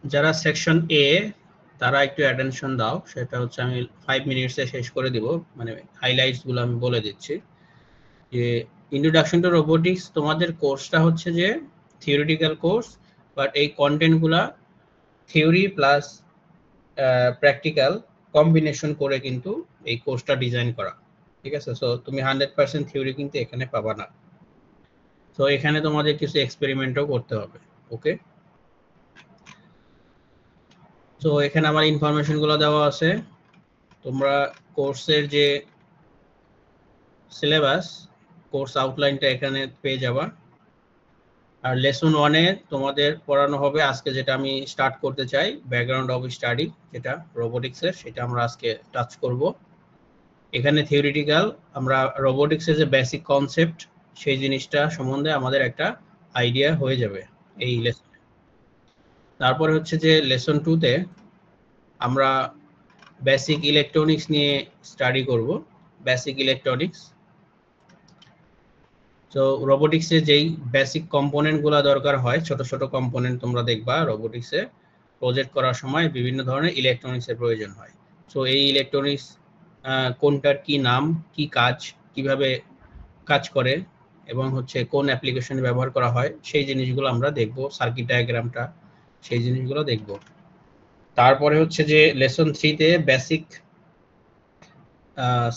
যারা সেকশন এ তারা একটু অ্যাটেনশন দাও, সেটা হচ্ছে আমি 5 মিনিটসে শেষ করে দিব, মানে হাইলাইটস গুলো আমি বলে দিচ্ছি। যে ইন্ট্রোডাকশন টু রোবোটিক্স তোমাদের কোর্সটা হচ্ছে যে থিওরিটিক্যাল কোর্স, বাট এই কন্টেন্টগুলা থিওরি প্লাস প্র্যাকটিক্যাল কম্বিনেশন করে কিন্তু এই কোর্সটা ডিজাইন করা, ঠিক আছে? সো তুমি 100% থিওরি কিন্তু এখানে পাবা না, তো এখানে তোমাদের কিছু এক্সপেরিমেন্টও করতে হবে। ওকে, তো এখানে আমার ইনফরমেশন গুলো দেওয়া আছে। তোমরা কোর্সের যে সিলেবাস, কোর্স আউটলাইনটা এখানে পেয়ে যাবা। আর লেসন 1-এ তোমাদের পড়ানো হবে আজকে, যেটা আমি স্টার্ট করতে চাই, ব্যাকগ্রাউন্ড অফ স্টাডি, যেটা রোবোটিক্সের, সেটা আমরা আজকে টাচ করব। এখানে থিওরিটিক্যাল আমরা রোবোটিক্সের যে বেসিক কনসেপ্ট সেই জিনিসটা সম্বন্ধে আমাদের একটা আইডিয়া হয়ে যাবে এই লেসনে। তারপরে হচ্ছে যে লেসন 2-তে আমরা বেসিক ইলেকট্রনিক্স নিয়ে স্টাডি করব, বেসিক ইলেকট্রনিক্স। তো রোবোটিক্সে যেই বেসিক কম্পোনেন্টগুলো দরকার হয়, ছোট ছোট কম্পোনেন্ট তোমরা দেখবা রোবোটিক্সে প্রজেক্ট করার সময় বিভিন্ন ধরনের ইলেকট্রনিক্সের প্রয়োজন হয়। সো এই ইলেকট্রনিক্স কোনটার কি নাম, কি কাজ, কিভাবে কাজ করে, এবং হচ্ছে কোন অ্যাপ্লিকেশনে ব্যবহার করা হয়, সেই জিনিসগুলো আমরা দেখব। সার্কিট ডায়াগ্রামটা, সেই জিনিসগুলো দেখব। তারপরে হচ্ছে যে লেসন 3-তে বেসিক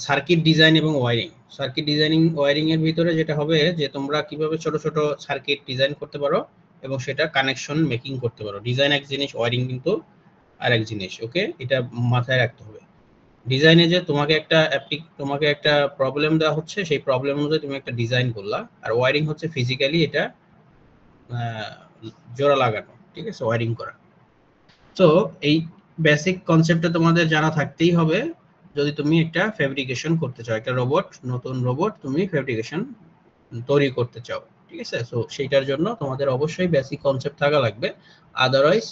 সার্কিট ডিজাইন এবং ওয়্যারিং। সার্কিট ডিজাইনিং ওয়্যারিং এর ভিতরে যেটা হবে যে তোমরা কিভাবে ছোট ছোট সার্কিট ডিজাইন করতে পারো এবং সেটা কানেকশন মেকিং করতে পারো। ডিজাইন এক জিনিস, ওয়্যারিং কিন্তু আরেক জিনিস। ওকে, এটা মাথায় রাখতে হবে। ডিজাইনে যে তোমাকে একটা প্রবলেম দেওয়া হচ্ছে, সেই প্রবলেম অনুযায়ী তুমি একটা ডিজাইন করলা, আর ওয়্যারিং হচ্ছে ফিজিক্যালি এটা জোড়া লাগানো, ঠিক আছে, ওয়্যারিং করা। তো এই বেসিক কনসেপ্টটা তোমাদের জানা থাকতেই হবে যদি তুমি একটা ফেব্রিকেশন করতে চাও, একটা রোবট, নতুন রোবট তুমি ফেব্রিকেশন তৈরি করতে চাও, ঠিক আছে? সো সেইটার জন্য তোমাদের অবশ্যই বেসিক কনসেপ্ট থাকা লাগবে। আদারওয়াইজ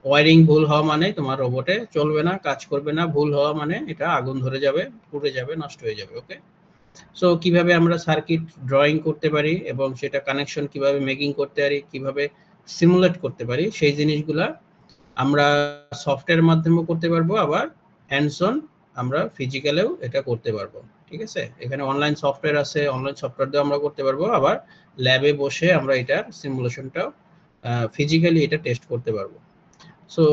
ওয়্যারিং ভুল হওয়া মানে তোমার রোবটে চলবে না, কাজ করবে না। ভুল হওয়া মানে এটা আগুন ধরে যাবে, পুড়ে যাবে, নষ্ট হয়ে যাবে। ওকে, সো কিভাবে আমরা সার্কিট ড্রয়িং করতে পারি এবং সেটা কানেকশন কিভাবে মেকিং করতে পারি, কিভাবে সিমুলেট করতে পারি, সেই জিনিসগুলা আমরা সফটওয়্যারের মাধ্যমেও করতে পারবো, আবার হ্যান্ডস অন আমরা ফিজিক্যালেও এটা করতে পারবো, ঠিক আছে? এখানে অনলাইন সফটওয়্যার আছে, অনলাইন সফটওয়্যার দিয়ে আমরা করতে পারবো, আবার ল্যাবে বসে আমরা এটার সিমুলেশনটাও ফিজিক্যালি এটা টেস্ট করতে পারবো। সো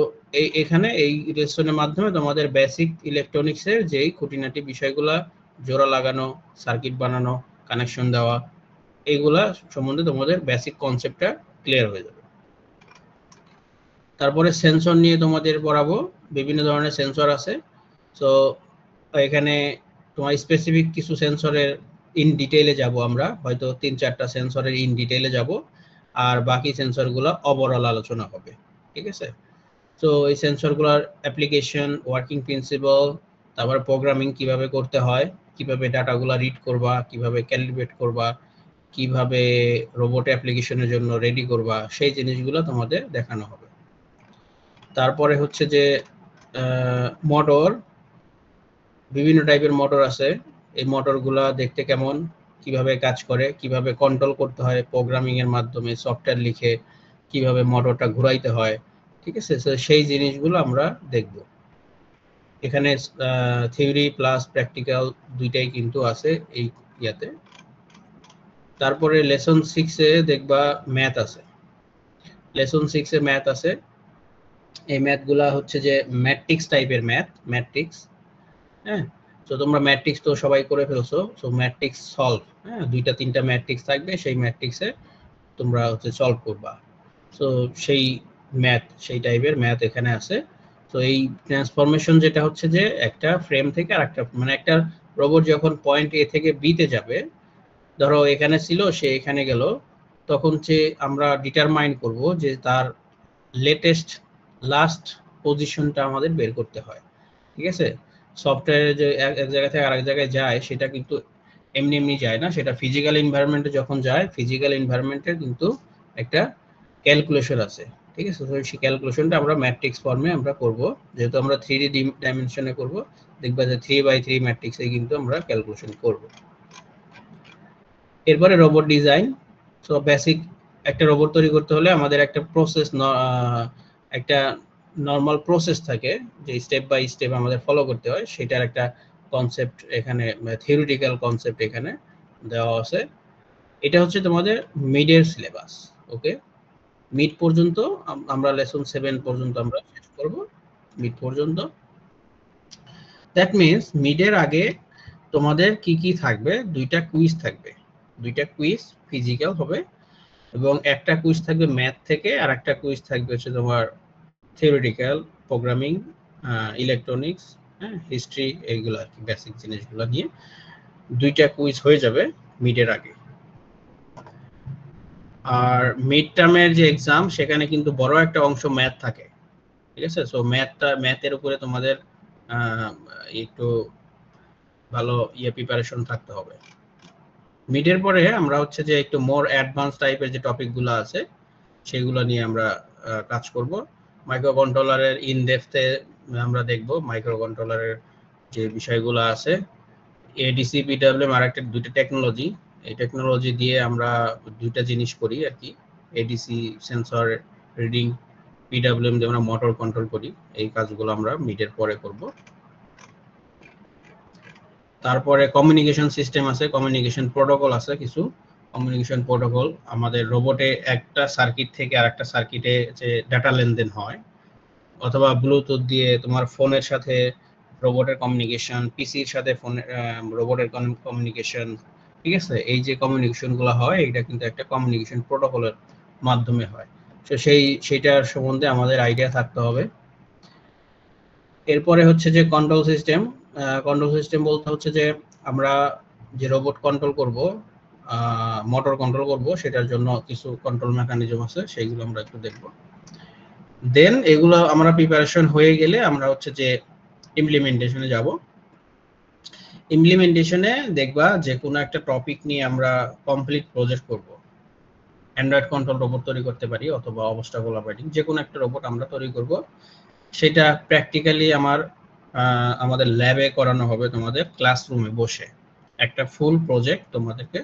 এখানে এই লেসনের মাধ্যমে তোমাদের বেসিক ইলেকট্রনিক্সের যেই খুঁটিনাটি বিষয়গুলা, জোড়া লাগানো, সার্কিট বানানো, কানেকশন দেওয়া, এইগুলা সম্বন্ধে তোমাদের বেসিক কনসেপ্টটা ক্লিয়ার হয়ে যাবে। তারপরে সেন্সর নিয়ে তোমাদের পড়াবো। বিভিন্ন ধরনের সেন্সর আছে। সো এখানে তোমার স্পেসিফিক কিছু সেন্সরের ইন ডিটেইলে যাব আমরা, হয়তো 3-4টা সেন্সরের ইন ডিটেইলে যাব, আর বাকি সেন্সরগুলো ওভারঅল আলোচনা হবে, ঠিক আছে? তো এই সেন্সরগুলোর অ্যাপ্লিকেশন, ওয়ার্কিং প্রিন্সিপাল, তারপর প্রোগ্রামিং কিভাবে করতে হয়, কিভাবে ডাটাগুলো রিড করবা, কিভাবে ক্যালিব্রেট করবা, কিভাবে রোবট অ্যাপ্লিকেশনের জন্য রেডি করবা, সেই জিনিসগুলো তোমাদের দেখানো হবে। তারপরে হচ্ছে যে মোটর, বিভিন্ন টাইপের মোটর আছে। এই মোটরগুলা দেখতে কেমন, কিভাবে কাজ করে, কিভাবে কন্ট্রোল করতে হয় প্রোগ্রামিং এর মাধ্যমে, সফটওয়্যার লিখে কিভাবে মোটরটা ঘুরাইতে হয়, ঠিক আছে? তো সেই জিনিসগুলো আমরা দেখব। এখানে থিওরি প্লাস প্র্যাকটিক্যাল দুইটাই কিন্তু আছে এই ইয়াতে। তারপরে লেসন 6-এ দেখবা ম্যাথ আছে। লেসন 6-এ ম্যাথ আছে। এই ম্যাথগুলা হচ্ছে যে ম্যাট্রিক্স টাইপের ম্যাথ, ম্যাট্রিক্স। হ্যাঁ, তো তোমরা ম্যাট্রিক্স তো সবাই করে ফেলছো। সো ম্যাট্রিক্স সলভ, হ্যাঁ, 2-3টা ম্যাট্রিক্স থাকবে, সেই ম্যাট্রিক্সে তোমরা হচ্ছে সলভ করবা। সো সেই ম্যাথ, সেই টাইপের ম্যাথ এখানে আছে। তো এই ট্রান্সফরমেশন যেটা হচ্ছে যে একটা ফ্রেম থেকে আরেকটা, মানে একটা রোবট যখন পয়েন্ট এ থেকে বি তে যাবে, ধরো এখানে ছিল, সে এখানে গেল, তখন যে আমরা ডিটারমাইন করব যে তার লেটেস্ট লাস্ট পজিশনটা আমাদের বের করতে হয়, ঠিক আছে? সফটওয়্যারে যে এক জায়গা থেকে আরেক জায়গায় যায়, সেটা কিন্তু এমনি এমনি যায় না, সেটা ফিজিক্যাল এনভায়রনমেন্টে যখন যায়, ফিজিক্যাল এনভায়রনমেন্টের কিন্তু একটা ক্যালকুলেশন আছে, ঠিক আছে? তো সেই ক্যালকুলেশনটা আমরা ম্যাট্রিক্স ফর্মে আমরা করব, যেহেতু আমরা 3D ডাইমেনশনে করব, দেখবা যে 3x3 ম্যাট্রিক্সে কিন্তু আমরা ক্যালকুলেশন করব। এরপরে রোবট ডিজাইন। সো বেসিক একটা রোবট তৈরি করতে হলে আমাদের একটা প্রসেস একটা নর্মাল প্রসেস থাকে যে স্টেপ বাই স্টেপ আমাদের ফলো করতে হয়, সেটার একটা কনসেপ্ট এখানে, থিওরিটিক্যাল কনসেপ্ট এখানে দেওয়া আছে। এটা হচ্ছে তোমাদের মিডের সিলেবাস। ওকে, মিড পর্যন্ত আমরা লেসন 7 পর্যন্ত আমরা শেষ করব, মিড পর্যন্ত। দ্যাট মিন্স মিডের আগে তোমাদের কি কি থাকবে, দুইটা কুইজ থাকবে, দুইটা কুইজ ফিজিক্যাল হবে, এবং একটা কুইজ থাকবে ম্যাথ থেকে, আর একটা কুইজ থাকবে হচ্ছে তোমার থিওরিটিক্যাল, প্রোগ্রামিং, ইলেকট্রনিক্স, হ্যাঁ, হিস্ট্রি, এইগুলো আর কি বেসিক জিনিসগুলো নিয়ে দুইটা কুইজ হয়ে যাবে মিডের আগে। আর মিড টার্মের যে এক্সাম, সেখানে কিন্তু বড় একটা অংশ ম্যাথ থাকে, ঠিক আছে? সো ম্যাথের উপরে তোমাদের একটু ভালো প্রিপারেশন থাকতে হবে। মিডের পরে আমরা হচ্ছে যে একটু মোর অ্যাডভান্স টাইপের যে টপিকগুলো আছে সেগুলো নিয়ে আমরা কাজ করব। মাইক্রো কন্ট্রোলারের ইন ডেপথে আমরা দেখব মাইক্রো কন্ট্রোলারের যে বিষয়গুলো আছে। এডিসি পিডব্লিউএম আর একটা দুইটা টেকনোলজি, এই টেকনোলজি দিয়ে আমরা দুইটা জিনিস করি আর কি। এডিসি সেন্সর রিডিং, পিডব্লিউএম দিয়ে আমরা মোটর কন্ট্রোল করি, এই কাজগুলো আমরা মিডের পরে করব। তারপরে কমিউনিকেশন সিস্টেম আছে, কমিউনিকেশন প্রোটোকল আছে কিছু। কমিউনিকেশন প্রোটোকল আমাদের রোবটে একটা সার্কিট থেকে আরেকটা সার্কিটে যে ডাটা লেনদেন হয়, অথবা ব্লুটুথ দিয়ে তোমার ফোনের সাথে রোবটের কমিউনিকেশন, পিসির সাথে ফোনের রোবটের কমিউনিকেশন, ঠিক আছে? এই যে কমিউনিকেশনগুলো হয়, এটা কিন্তু একটা কমিউনিকেশন প্রোটোকলের মাধ্যমে হয়। তো সেইটার সম্বন্ধে আমাদের আইডিয়া থাকতে হবে। এরপরে হচ্ছে যে কন্ট্রোল সিস্টেম। কন্ট্রোল সিস্টেম বলতে হচ্ছে যে আমরা যে রোবট কন্ট্রোল করব, মোটর কন্ট্রোল করব, সেটার জন্য কিছু কন্ট্রোল মেকানিজম আছে, সেইগুলো আমরা একটু দেখব। দেন এগুলো আমরা প্রিপারেশন হয়ে গেলে আমরা হচ্ছে যে ইমপ্লিমেন্টেশনে যাব। ইমপ্লিমেন্টেশনে দেখবা যে কোনো একটা টপিক নিয়ে আমরা কমপ্লিট প্রজেক্ট করব। অ্যান্ড্রয়েড কন্ট্রোল রোবট তৈরি করতে পারি, অথবা অবস্টাকল অপারেটিং, যে কোনো একটা রোবট আমরা তৈরি করব। সেটা প্র্যাকটিক্যালি আমাদের ল্যাবে করানো হবে, তোমাদের ক্লাসরুমে বসে একটা ফুল প্রজেক্ট তোমাদেরকে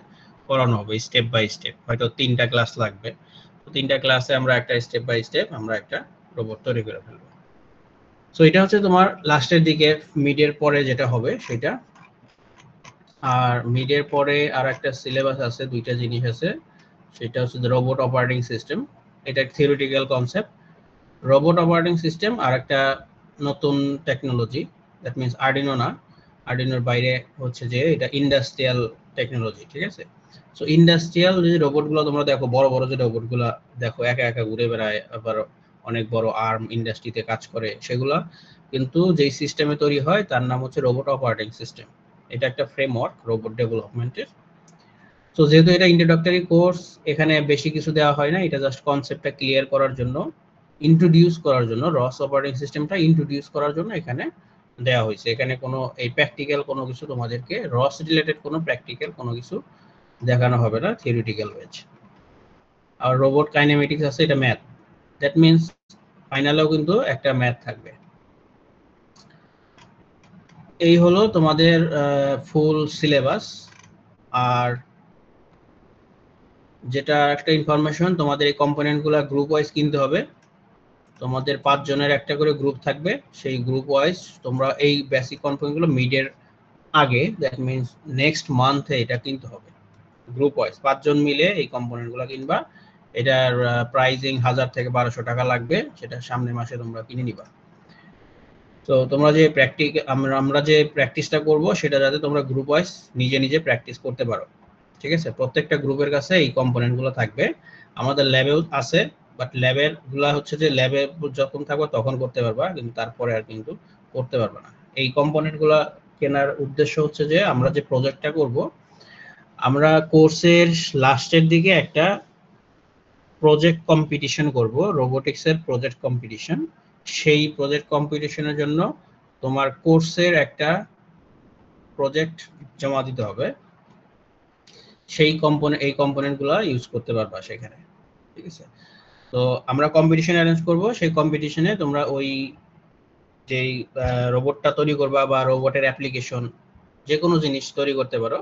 করানো হবে স্টেপ বাই স্টেপ। হয়তো 3টা ক্লাস লাগবে, তো 3টা ক্লাসে আমরা একটা স্টেপ বাই স্টেপ আমরা একটা রোবট তৈরি করে ফেলবো। সো এটা হচ্ছে তোমার লাস্টের দিকে, মিডের পরে যেটা হবে সেটা। আর মিডের পরে আর একটা সিলেবাস আছে, দুইটা জিনিস আছে, সেটা হচ্ছে রোবট অপারেটিং সিস্টেম। এটা theoretical concept. Robot operating system আর একটা নতুন টেকনোলজি, দ্যাট মিন্স আর্ডিনো না, আর্ডিনোর বাইরে হচ্ছে যে এটা ইন্ডাস্ট্রিয়াল টেকনোলজি, ঠিক আছে? সো ইন্ডাস্ট্রিয়াল যে রোবটগুলো তোমরা দেখো, বড় বড় যে রোবটগুলো দেখো একা একা ঘুরে বেড়ায়, আবার অনেক বড় আর্ম ইন্ডাস্ট্রিতে কাজ করে, সেগুলা কিন্তু যেই সিস্টেমে তৈরি হয় তার নাম হচ্ছে রোবট অপারেটিং সিস্টেম। এটা একটা ফ্রেমওয়ার্ক রোবট ডেভেলপমেন্টের। তো যেহেতু এটা ইন্ট্রোডাক্টরি কোর্স, এখানে বেশি কিছু দেওয়া হয় না, এটা জাস্ট কনসেপ্টটা ক্লিয়ার করার জন্য, ইন্ট্রোডিউস করার জন্য, রস অপারেটিং সিস্টেমটা ইন্ট্রোডিউস করার জন্য এখানে দেওয়া হয়েছে। এখানে কোনো এই প্র্যাকটিক্যাল কোনো কিছু তোমাদেরকে, রস রিলেটেড কোনো প্র্যাকটিক্যাল কোনো কিছু দেখানো হবে না, থিওরিটিক্যাল হয়েছে। আর রোবট কাইনেমেটিক্স আছে, এটা ম্যাথ, দ্যাট মিন্স ফাইনালেও কিন্তু একটা ম্যাথ থাকবে। এই হলো তোমাদের ফুল সিলেবাস। আর যেটা একটা ইনফরমেশন, তোমাদের এই কম্পোনেন্টগুলো গ্রুপ ওয়াইজ কিনতে হবে। তোমাদের 5 জনের একটা করে গ্রুপ থাকবে, সেই গ্রুপ ওয়াইজ তোমরা এই বেসিক কম্পোনেন্টগুলো মিডের আগে, দ্যাট মিন্স নেক্সট মান্থে এটা কিনতে হবে গ্রুপ ওয়াইজ। 5 জন মিলে এই কম্পোনেন্টগুলো কিনবা। এটার প্রাইসিং 1000 থেকে 1200 টাকা লাগবে, সেটা সামনের মাসে তোমরা কিনে নিবা। তো তোমরা যে আমরা যে প্র্যাকটিসটা করব, সেটা যাতে তোমরা গ্রুপ ওয়াইজ নিজে নিজে প্র্যাকটিস করতে পারো, ঠিক আছে? প্রত্যেকটা গ্রুপের কাছে এই কম্পোনেন্টগুলো থাকবে। আমাদের ল্যাবেও আছে, বাট ল্যাবের গুলা হচ্ছে যে ল্যাবে যখন থাকবে তখন করতে পারবা, কিন্তু তারপরে আর কিন্তু করতে পারবা না। এই কম্পোনেন্টগুলো কেনার উদ্দেশ্য হচ্ছে যে আমরা যে প্রজেক্টটা করব, আমরা কোর্সের লাস্টের দিকে একটা প্রজেক্ট কম্পিটিশন করব, রোবোটিক্সের প্রজেক্ট কম্পিটিশন। সেই প্রজেক্ট কম্পিটিশনের জন্য তোমার কোর্সের একটা প্রজেক্ট জমা দিতে হবে, সেই এই কম্পোনেন্টগুলো ইউজ করতে পারবা সেখানে, ঠিক আছে? তো আমরা কম্পিটিশন অ্যারেঞ্জ করব, সেই কম্পিটিশনে তোমরা ওই যেই রোবটটা তৈরি করবা বা রোবটের অ্যাপ্লিকেশন, যে কোনো জিনিস তৈরি করতে পারো।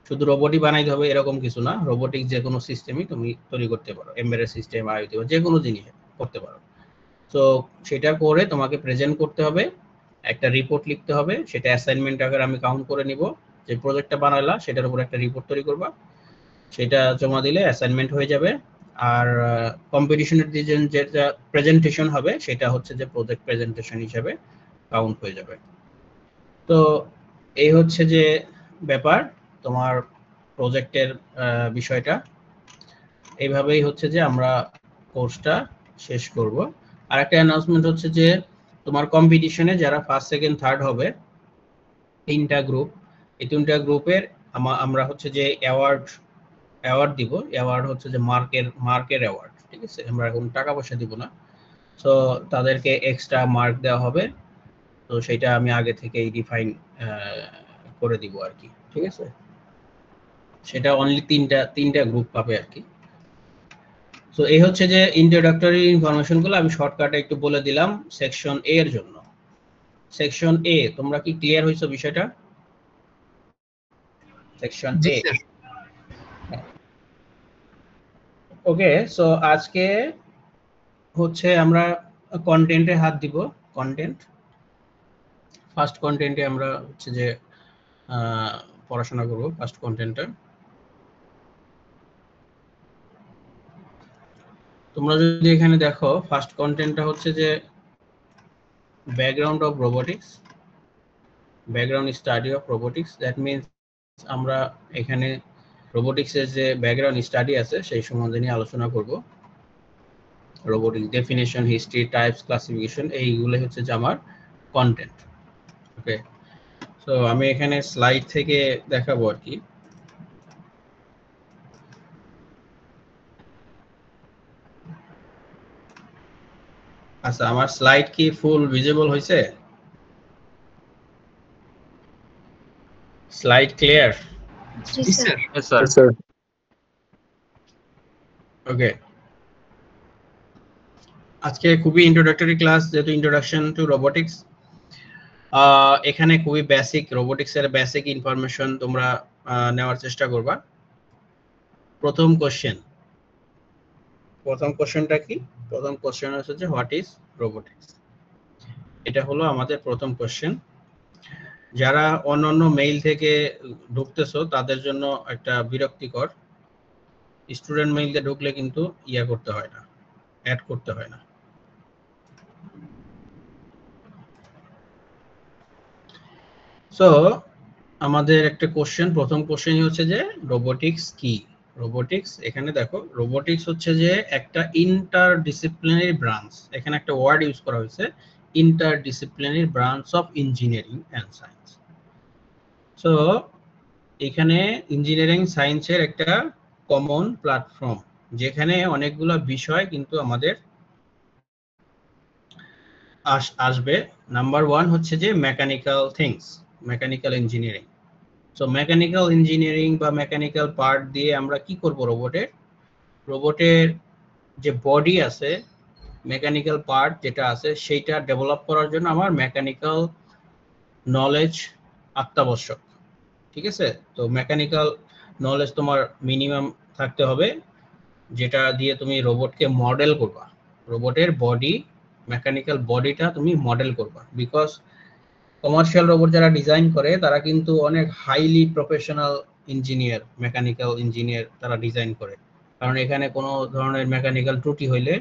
শুধু রোবটই বানাইতে হবে এরকম কিছু না, রোবোটিক যে কোনো সিস্টেমই তুমি তৈরি করতে পারো, এমবেডেড সিস্টেম, আইওটি, যে কোনো জিনিস করতে পারো। তো সেটা করে তোমাকে প্রেজেন্ট করতে হবে, একটা রিপোর্ট লিখতে হবে, সেটা অ্যাসাইনমেন্ট আকারে আমি কাউন্ট করে নিব। যে প্রজেক্টটা বানাইলা সেটার উপর একটা রিপোর্ট তৈরি করবা, সেটা জমা দিলে অ্যাসাইনমেন্ট হয়ে যাবে। আর কম্পিটিশনের যেটা প্রেজেন্টেশন হবে সেটা হচ্ছে যে প্রজেক্ট প্রেজেন্টেশন হিসেবে কাউন্ট হয়ে যাবে। তো এই হচ্ছে যে ব্যাপার তোমার প্রজেক্টের বিষয়টা। এইভাবেই হচ্ছে যে আমরা কোর্সটা শেষ করব। আর একটা অ্যানাউন্সমেন্ট হচ্ছে যে তোমার কম্পিটিশনে যারা ফার্স্ট সেকেন্ড থার্ড হবে, 3টা গ্রুপ, এই 3টা গ্রুপের আমরা হচ্ছে যে অ্যাওয়ার্ড দিব। অ্যাওয়ার্ড হচ্ছে যে মার্কের অ্যাওয়ার্ড, ঠিক আছে? আমরা এখন টাকা পয়সা দিব না, তো তাদেরকে এক্সট্রা মার্ক দেওয়া হবে। তো সেটা আমি আগে থেকেই ডিফাইন করে দিব আর কি, ঠিক আছে? সেটা অনলি তিনটা গ্রুপ পাবে আর কি। তো এই হচ্ছে যে ইন্ট্রোডাক্টরি ইনফরমেশনগুলো আমি শর্টকাটে একটু বলে দিলাম সেকশন এ এর জন্য। সেকশন এ, তোমরা কি ক্লিয়ার হইছো বিষয়টা? সেকশন এ, ওকে। সো আজকে হচ্ছে আমরা কন্টেন্টে হাত দিব। কন্টেন্ট, ফার্স্ট কন্টেন্টে আমরা হচ্ছে যে পড়াশোনা করব। ফার্স্ট কন্টেন্টটা তোমরা যদি এখানে দেখো, ফার্স্ট কন্টেন্টটা হচ্ছে যে background of robotics, background study of robotics. That means আমরা এখানে রোবোটিক্সের যে ব্যাকগ্রাউন্ড স্টাডি আছে সেই সম্বন্ধে নিয়ে আলোচনা করব। Robotics definition, history, types, classification, এইগুলো হচ্ছে যে আমার কন্টেন্ট। ওকে, সো আমি এখানে স্লাইড থেকে দেখাবো আর কি। আচ্ছা, আমার স্লাইড কি ফুল ভিজিবল হয়েছে? Slide clear? Yes, sir. Yes, sir. Yes, sir. ওকে, আজকে খুবই ইন্ট্রোডাক্টরি ক্লাস, যেহেতু ইন্ট্রোডাকশন টু রোবোটিক্স। এখানে খুবই বেসিক রোবোটিক্সের বেসিক ইনফরমেশন তোমরা নেওয়ার চেষ্টা করবা। প্রথম কোশ্চেনটা কি? প্রথম কোশ্চেন হচ্ছে যে হোয়াট ইজ রোবোটিক্স। এটা হলো আমাদের প্রথম কোশ্চেন। যারা অন্যান্য মেইল থেকে ঢুকতেছো তাদের জন্য একটা বিরক্তিকর, স্টুডেন্ট মেইলে ঢুকলে কিন্তু ইয়া করতে হয় না, অ্যাড করতে হয় না। সো আমাদের একটা কোশ্চেন, প্রথম কোশ্চেন হচ্ছে যে রোবোটিক্স কি? রোবোটিক্স, এখানে দেখো, রোবোটিক্স হচ্ছে যে একটা ইন্টারডিসিপ্লিনারি ব্রাঞ্চ। এখানে একটা ওয়ার্ড ইউজ করা হয়েছে, interdisciplinary branch of engineering and science. So এখানে ইঞ্জিনিয়ারিং সায়েন্সের একটা কমন প্ল্যাটফর্ম, যেখানে অনেকগুলো বিষয় কিন্তু আমাদের আসবে। নাম্বার 1 হচ্ছে যে mechanical things, mechanical engineering. So mechanical engineering বা মেকানিক্যাল পার্ট দিয়ে আমরা কি করব? রোবটের যে বডি আছে, মেকানিক্যাল পার্ট যেটা আছে সেইটা ডেভেলপ করার জন্য আমার মেকানিক্যাল নলেজ অত্যাবশ্যক, ঠিক আছে? তো মেকানিক্যাল নলেজ তোমার মিনিমাম থাকতে হবে, যেটা দিয়ে তুমি রোবটকে মডেল করবা। রোবটের বডি, মেকানিক্যাল বডিটা তুমি মডেল করবা। বিকজ কমার্শিয়াল রোবট যারা ডিজাইন করে তারা কিন্তু অনেক highly professional engineer, mechanical engineer তারা ডিজাইন করে। কারণ এখানে কোনো ধরনের মেকানিক্যাল ত্রুটি হইলে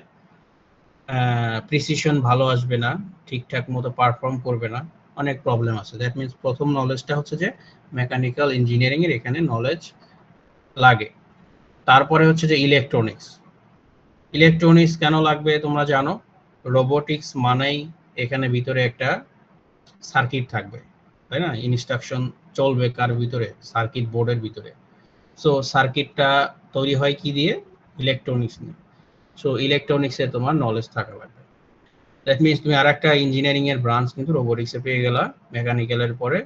প্রিসিশন ভালো আসবে না, ঠিকঠাক মতো পারফর্ম করবে না, অনেক প্রবলেম আছে। দ্যাট মিনস প্রথম নলেজটা হচ্ছে যে মেকানিক্যাল ইঞ্জিনিয়ারিং এর এখানে নলেজ লাগে। তারপরে হচ্ছে যে ইলেকট্রনিক্স। ইলেকট্রনিক্স কেন লাগবে তোমরা জানো? রোবোটিক্স মানেই এখানে ভিতরে একটা সার্কিট থাকবে, তাই না? ইনস্ট্রাকশন চলবে কার ভিতরে? সার্কিট বোর্ডের ভিতরে। সো সার্কিটটা তৈরি হয় কি দিয়ে? ইলেকট্রনিক্স নিয়ে। সো ইলেকট্রনিক্সে তোমার নলেজ থাকা লাগবে। দ্যাট মিনস তুমি আরেকটা ইঞ্জিনিয়ারিং এর ব্রাঞ্চ কিন্তু রোবোটিক্সে পেয়ে গেলা। মেকানিক্যালের পরে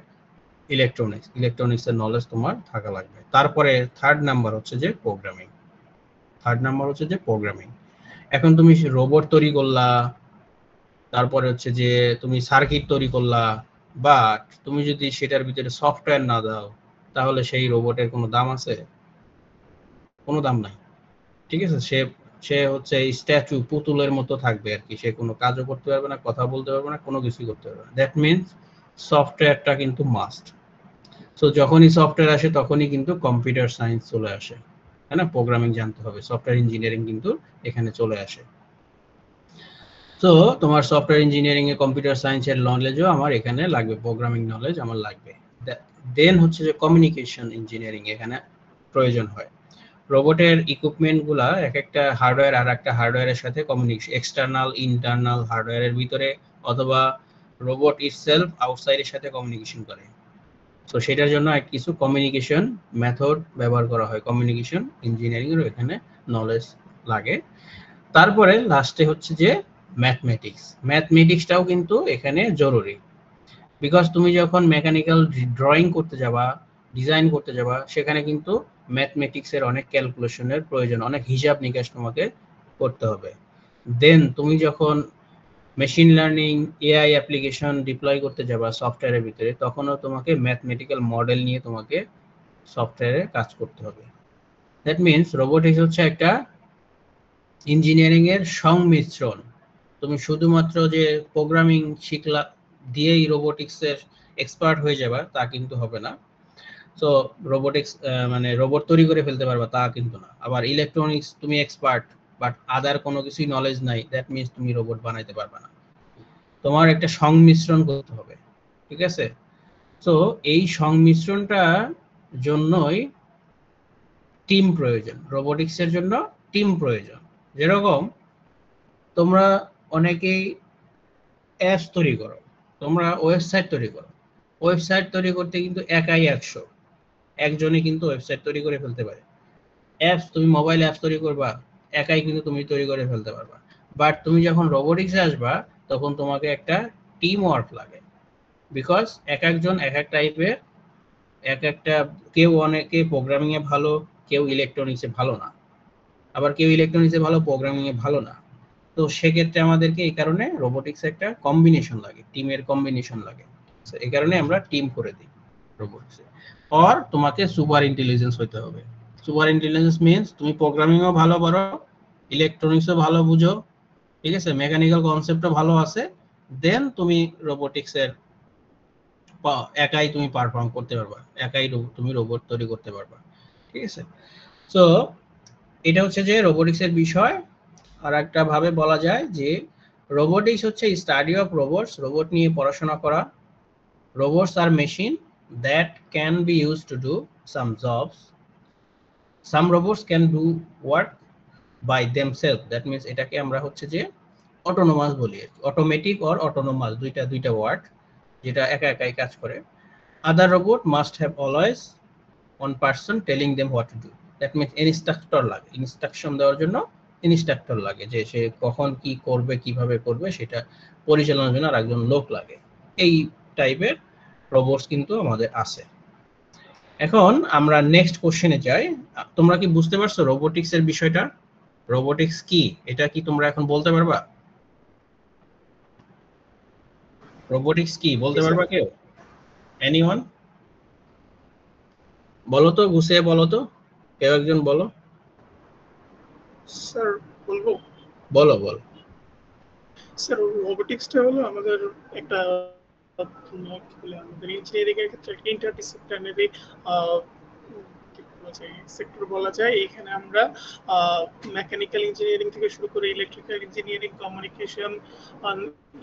ইলেকট্রনিক্সের নলেজ তোমার থাকা লাগবে। তারপরে থার্ড নাম্বার হচ্ছে যে প্রোগ্রামিং। এখন তুমি রোবট তৈরি করলা, তারপরে হচ্ছে যে তুমি সার্কিট তৈরি করলা, বাট তুমি যদি সেটার ভিতরে সফটওয়্যার না দাও তাহলে সেই রোবটের কোনো দাম আছে? কোনো দাম নাই, ঠিক আছে? সে সে হচ্ছে স্ট্যাচু, পুতুলের মতো থাকবে আর কি, সে কোনো কাজও করতে পারবে না, কথা বলতে পারবে না, কোনো কিছুই করতে পারবে না। দ্যাট মিনস সফটওয়্যারটা কিন্তু মাস্ট। সো যখনই সফটওয়্যার আসে তখনই কিন্তু কম্পিউটার সায়েন্স চলে আসে, তাই না? প্রোগ্রামিং জানতে হবে, সফটওয়্যার ইঞ্জিনিয়ারিং কিন্তু এখানে চলে আসে। তো তোমার সফটওয়্যার ইঞ্জিনিয়ারিং এ কম্পিউটার সায়েন্সের নলেজও আমার এখানে লাগবে, প্রোগ্রামিং নলেজ আমার লাগবে। দেন হচ্ছে যে কমিউনিকেশন ইঞ্জিনিয়ারিং এখানে প্রয়োজন হয়। রোবটের ইকুইপমেন্ট গুলা এক একটা হার্ডওয়্যার আর একটা হার্ডওয়্যারের সাথে কমিউনিকেশন, এক্সটার্নাল ইন্টারনাল, হার্ডওয়্যারের ভিতরে অথবা রোবট ইটসেলফ আউটসাইডের সাথে কমিউনিকেশন করে। তো সেটার জন্য কিছু কমিউনিকেশন মেথড ব্যবহার করা হয়, কমিউনিকেশন ইঞ্জিনিয়ারিং এর এখানে নলেজ লাগে। তারপরে লাস্টে হচ্ছে যে ম্যাথমেটিক্স, ম্যাথমেটিক্সটাও কিন্তু এখানে জরুরি। বিকজ তুমি যখন মেকানিক্যাল ড্রয়িং করতে যাবা, ডিজাইন করতে যাবা, সেখানে কিন্তু ম্যাথমেটিক্সের অনেক ক্যালকুলেশনের প্রয়োজন, অনেক হিসাব নিকাশ তোমাকে করতে হবে। দেন তুমি যখন machine learning, AI application deploy করতে যাবা সফটওয়্যারের ভিতরে, তখনও তোমাকে ম্যাথমেটিক্যাল মডেল নিয়ে তোমাকে সফটওয়্যারে কাজ করতে হবে। দ্যাট মিনস রোবোটিক্স হচ্ছে একটা ইঞ্জিনিয়ারিং এর সংমিশ্রণ। তুমি শুধুমাত্র যে প্রোগ্রামিং শিখলা দিয়েই রোবোটিক্সের এক্সপার্ট হয়ে যাবা তা কিন্তু হবে না। সো রোবোটিক্স মানে রোবট তৈরি করে ফেলতে পারবা তা কিন্তু না। আবার ইলেকট্রনিক্স তুমি এক্সপার্ট বাট আদার কোনো কিছুই নলেজ নাই, দ্যাট মিনস তুমি রোবট বানাইতে পারবে না। তোমার একটা সংমিশ্রণ করতে হবে, ঠিক আছে? তো এই সংমিশ্রণটা জন্যই টিম প্রয়োজন, রোবোটিক্সের জন্য টিম প্রয়োজন। যেরকম তোমরা অনেকেই অ্যাপস তৈরি করো, তোমরা ওয়েবসাইট তৈরি করো, ওয়েবসাইট তৈরি করতে কিন্তু একাই 100, একজনই কিন্তু ওয়েবসাইট তৈরি করে ফেলতে পারে। অ্যাপস, তুমি মোবাইল অ্যাপস তৈরি করবা, একাই কিন্তু তুমি তৈরি করে ফেলতে পারবা। বাট তুমি যখন রোবোটিক্সে আসবা তখন তোমাকে একটা টিম ওয়ার্ক লাগে, বিকজ এক একজন এক এক টাইপের, এক একটা, কেউ অনেকে প্রোগ্রামিং এ ভালো, কেউ ইলেকট্রনিক্সে ভালো না, আবার কেউ ইলেকট্রনিক্সে ভালো, প্রোগ্রামিং এ ভালো না। তো সেক্ষেত্রে আমাদেরকে এই কারণে রোবোটিক্স একটা কম্বিনেশন লাগে, টিমের কম্বিনেশন লাগে। এই কারণে আমরা টিম করে দিই রোবোটিক্সে। আর তোমাকে সুপার ইন্টেলিজেন্স হইতে হবে। সুপার ইন্টেলিজেন্স মিন্স তুমি প্রোগ্রামিংও ভালো পারো, ইলেকট্রনিক্সও ভালো বুঝো, ঠিক আছে, মেকানিক্যাল কনসেপ্টও ভালো আছে, দেন তুমি রোবোটিক্সের একাই তুমি পারফর্ম করতে পারবা, একাই তুমি রোবট তৈরি করতে পারবা, ঠিক আছে? সো এটা হচ্ছে যে রোবোটিক্সের বিষয়। আর একটা ভাবে বলা যায় যে রোবোটিক্স হচ্ছে স্টাডি অফ রোবটস, রোবট নিয়ে পড়াশোনা করা। রোবটস আর machine that can be used to do some jobs, some robots can do work by themselves. That means এটাকে আমরা হচ্ছে যে অটোনোমাস বলি, অটোমেটিক অর অটোনোমাস, দুইটা ওয়ার্ড, যেটা একা একাই কাজ করে। Other robot must have always one person telling them what to do. That means instructor লাগে, ইনস্ট্রাকশন দেওয়ার জন্য ইনস্ট্রাক্টর লাগে, যে সে কখন কি করবে, কিভাবে করবে সেটা পরিচালনার জন্য আরেকজন লোক লাগে। এই টাইপের রোবটস কিন্তু আমাদের আছে। এখন আমরা নেক্সট কোশ্চেনে যাই। তোমরা কি বুঝতে পারছো রোবোটিক্স এর বিষয়টা? রোবোটিক্স কি, এটা কি তোমরা এখন বলতে পারবা? রোবোটিক্স কি বলতে পারবা কেউ? এনিওয়ান? বলো তো, গুছিয়ে বলো তো, কেউ একজন বলো। স্যার বলবো? বলো বলো। স্যার রোবোটিক্সটা হলো আমাদের একটা আমাদের ইঞ্জিনিয়ারিং এর ক্ষেত্রে একটা ইন্টারডিসিপ্লিনারি সেক্টর বলা যায়। এখানে আমরা মেকানিক্যাল ইঞ্জিনিয়ারিং থেকে শুরু করে electrical engineering, communication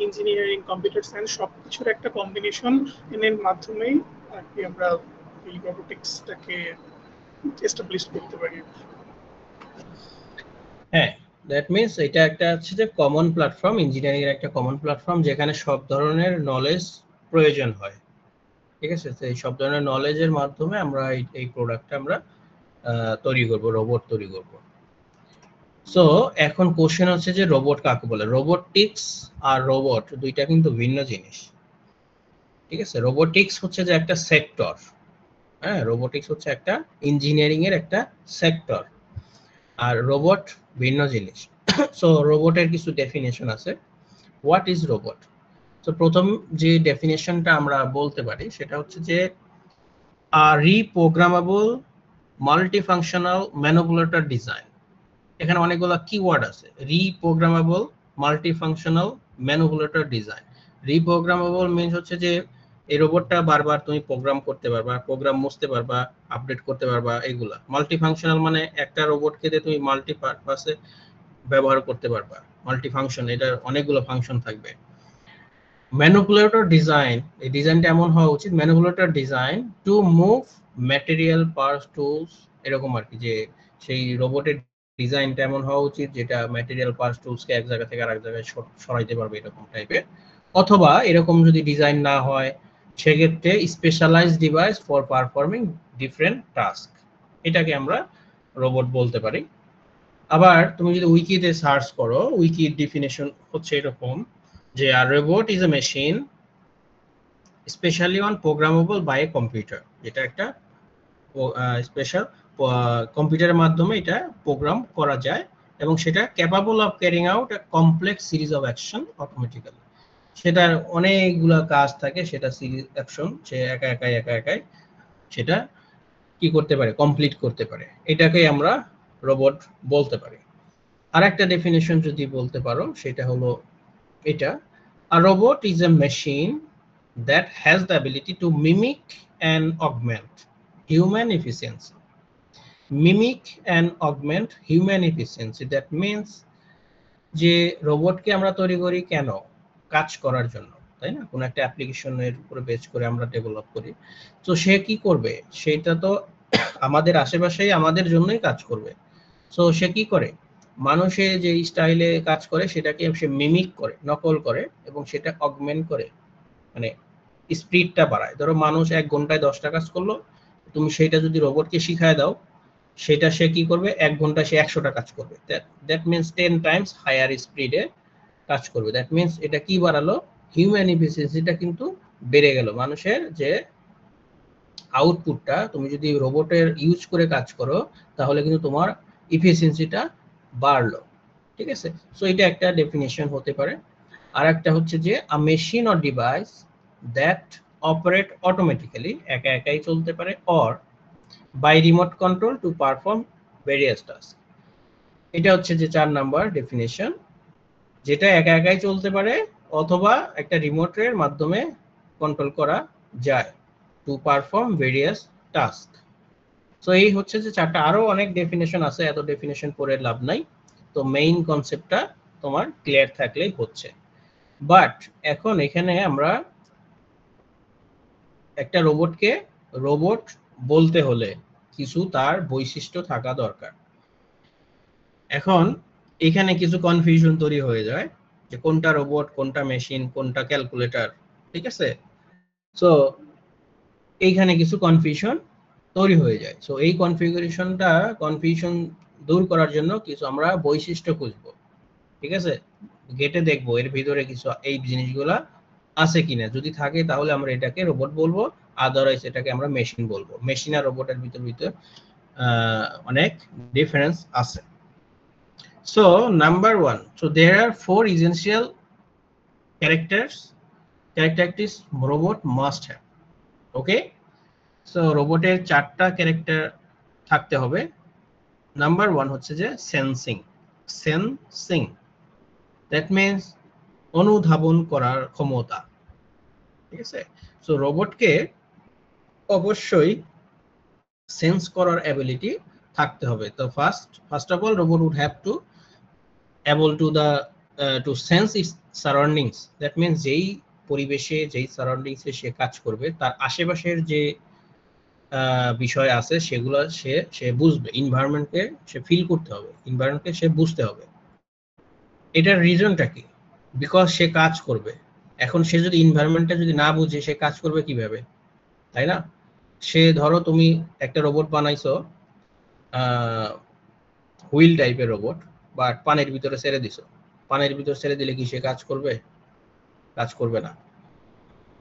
engineering, computer science সবকিছুর একটা কম্বিনেশন এর মাধ্যমেই আর কি আমরা এই রোবোটিক্সটাকে এস্টাবলিশ করতে পারি। হ্যাঁ, দ্যাট মিনস এটা একটা হচ্ছে যে কমন প্ল্যাটফর্ম, ইঞ্জিনিয়ারিং এর একটা কমন প্ল্যাটফর্ম যেখানে সব ধরনের নলেজ প্রয়োজন হয়, ঠিক আছে? তো এই সব ধরনের নলেজের মাধ্যমে আমরা এই প্রোডাক্টটা আমরা তৈরি করব, রোবট তৈরি করব। সো এখন কোশ্চেন হচ্ছে যে রোবট কাকে বলে? রোবোটিক্স আর রোবট দুইটা কিন্তু ভিন্ন জিনিস, ঠিক আছে? রোবোটিক্স হচ্ছে যে একটা সেক্টর, হ্যাঁ, রোবোটিক্স হচ্ছে একটা ইঞ্জিনিয়ারিং এর একটা সেক্টর, আর রোবট ভিন্ন জিনিস। সো রোবটের কিছু ডেফিনেশন আছে। What is robot? তো প্রথম যে ডেফিনেশনটা আমরা বলতে পারি সেটা হচ্ছে যে a reprogrammable multifunctional manipulator design, এখানে অনেকগুলো কিওয়ার্ড আছে, রিপ্রোগ্রামেবল, মাল্টিফাংশনাল, ম্যানিপুলেটর, ডিজাইন। রিপ্রোগ্রামেবল মিন্স হচ্ছে যে এই রোবটটা বারবার তুমি প্রোগ্রাম করতে পারবা, প্রোগ্রাম মুছতে পারবা, আপডেট করতে পারবা, এগুলা। মাল্টিফাংশনাল মানে একটা রোবটকে দিয়ে তুমি মাল্টিপারপাসে ব্যবহার করতে পারবা, মাল্টিফাংশন, এটা অনেকগুলো ফাংশন থাকবে। ম্যানিপুলেটর ডিজাইন, এই ডিজাইনটা এমন হওয়া উচিত, manipulator design to move material parts tools, এরকম আর কি, যে সেই রোবটের ডিজাইনটা এমন হওয়া উচিত যেটা ম্যাটেরিয়াল পার্টস টুলসকে এক জায়গা থেকে আরেক জায়গায় সরাইতে পারবে, এরকম টাইপের। অথবা এরকম যদি ডিজাইন না হয় সেক্ষেত্রে specialized device for performing different task, এটাকে আমরা রোবট বলতে পারি। আবার তুমি যদি উইকিতে সার্চ করো, উইকির ডেফিনেশন হচ্ছে এরকম যে a robot is a machine specially on programmable by a computer, এটা একটা স্পেশাল কম্পিউটারের মাধ্যমে এটা প্রোগ্রাম করা যায় এবং সেটা capable of carrying out A complex series of action automatically, সেটার অনেকগুলো কাজ থাকে, সেটা সিরিজ অ্যাকশন সে একা একাই সেটা কি করতে পারে, কমপ্লিট করতে পারে, এটাকেই আমরা রোবট বলতে পারি। আরেকটা ডেফিনেশন যদি বলতে পারো সেটা হলো এটা, a robot is a machine that has the ability to mimic and augment human efficiency. Mimic and augment human efficiency, that means যে রোবটকে আমরা তৈরি করি কেন, কাজ করার জন্য, তাই না? কোন একটা অ্যাপ্লিকেশনের উপরে বেস করে আমরা ডেভেলপ করি, তো সে কি করবে, সেটা তো আমাদের আশেপাশেই আমাদের জন্যই কাজ করবে। সো সে কি করে, মানুষে যে স্টাইলে কাজ করে সেটাকে সে মিমিক করে, নকল করে এবং সেটা অগমেন্ট করে, মানে স্পিডটা বাড়ায়। ধরো মানুষ 1 ঘন্টায় 10টা কাজ করলো, তুমি সেটা যদি রোবটকে শিখায় দাও, সেটা সে কি করবে, 1 ঘন্টায় সে 100টা কাজ করবে। দ্যাট মিন্স 10 টাইমস হায়ার স্পিডে কাজ করবে। দ্যাট মিন্স এটা কি বাড়ালো, হিউম্যান এফিসিয়েন্সিটা কিন্তু বেড়ে গেল। মানুষের যে আউটপুটটা, তুমি যদি রোবটের ইউজ করে কাজ করো তাহলে কিন্তু তোমার এফিসিয়েন্সিটা বাড়লো, ঠিক আছে? সো এটা একটা ডেফিনিশন হতে পারে। আর একটা হচ্ছে যে a machine or device that operate automatically, একাই চলতে পারে, or by remote control to perform various task, এটা হচ্ছে যে 4 নাম্বার ডেফিনিশন, যেটা একাই চলতে পারে অথবা একটা রিমোটের মাধ্যমে কন্ট্রোল করা যায় two perform various task. So এই হচ্ছে যে 4টা, আরো অনেক ডেফিনেশন আছে, এত ডেফিনেশন পড়ে লাভ নাই, তো মেইন কনসেপ্টটা তোমার ক্লিয়ার থাকলেই হচ্ছে। বাট এখন এখানে আমরা একটা রোবটকে রোবট বলতে হলে কিছু তার বৈশিষ্ট্য থাকা দরকার। এখন এখানে কিছু কনফিউশন তৈরি হয়ে যায় যে কোনটা রোবট, কোনটা মেশিন, কোনটা ক্যালকুলেটর, ঠিক আছে? সো এইখানে কিছু কনফিউশন তৈরি হয়ে যায়। সো এই কনফিউশন দূর করার জন্য কিছু আমরা বৈশিষ্ট্য খুঁজবো, ঠিক আছে? গেটে দেখবো এর ভিতরে কিছু এই জিনিসগুলা আছে কিনা, যদি থাকে তাহলে আমরা এটাকে রোবট বলবো, আদারওয়াইজ এটাকে আমরা মেশিন বলবো। মেশিন আর রোবটের ভিতর অনেক ডিফারেন্স আছে। So number 1, so there are 4 essential characteristics robot must have. Okay, so রোবটের 4টা ক্যারেক্টার থাকতে হবে। নাম্বার 1 হচ্ছে যে সেন্সিং, দ্যাট মিন্স অনুধাবন করার ক্ষমতা, ঠিক আছে? সো রোবটকে অবশ্যই সেন্স করার অ্যাবিলিটি থাকতে হবে। তো first of all robot would have to able to sense its surroundings, that means যেই পরিবেশে, যেই সারাউন্ডিংসে সে কাজ করবে তার আশেপাশের যে বিষয় আছে সেগুলো সে বুঝবে, এনভায়রনমেন্টকে সে ফিল করতে হবে, এনভায়রনমেন্টকে সে বুঝতে হবে। এটার রিজনটা কি? বিকজ সে কাজ করবে। এখন সে যদি এনভায়রনমেন্টটা যদি না বুঝে সে কাজ করবে কিভাবে, তাই না? সে ধরো তুমি একটা রোবট বানাইছো, হুইল টাইপের রোবট, বাট পানির ভিতরে ছেড়ে দিছো, পানির ভিতরে ছেড়ে দিলে কি সে কাজ করবে? কাজ করবে না।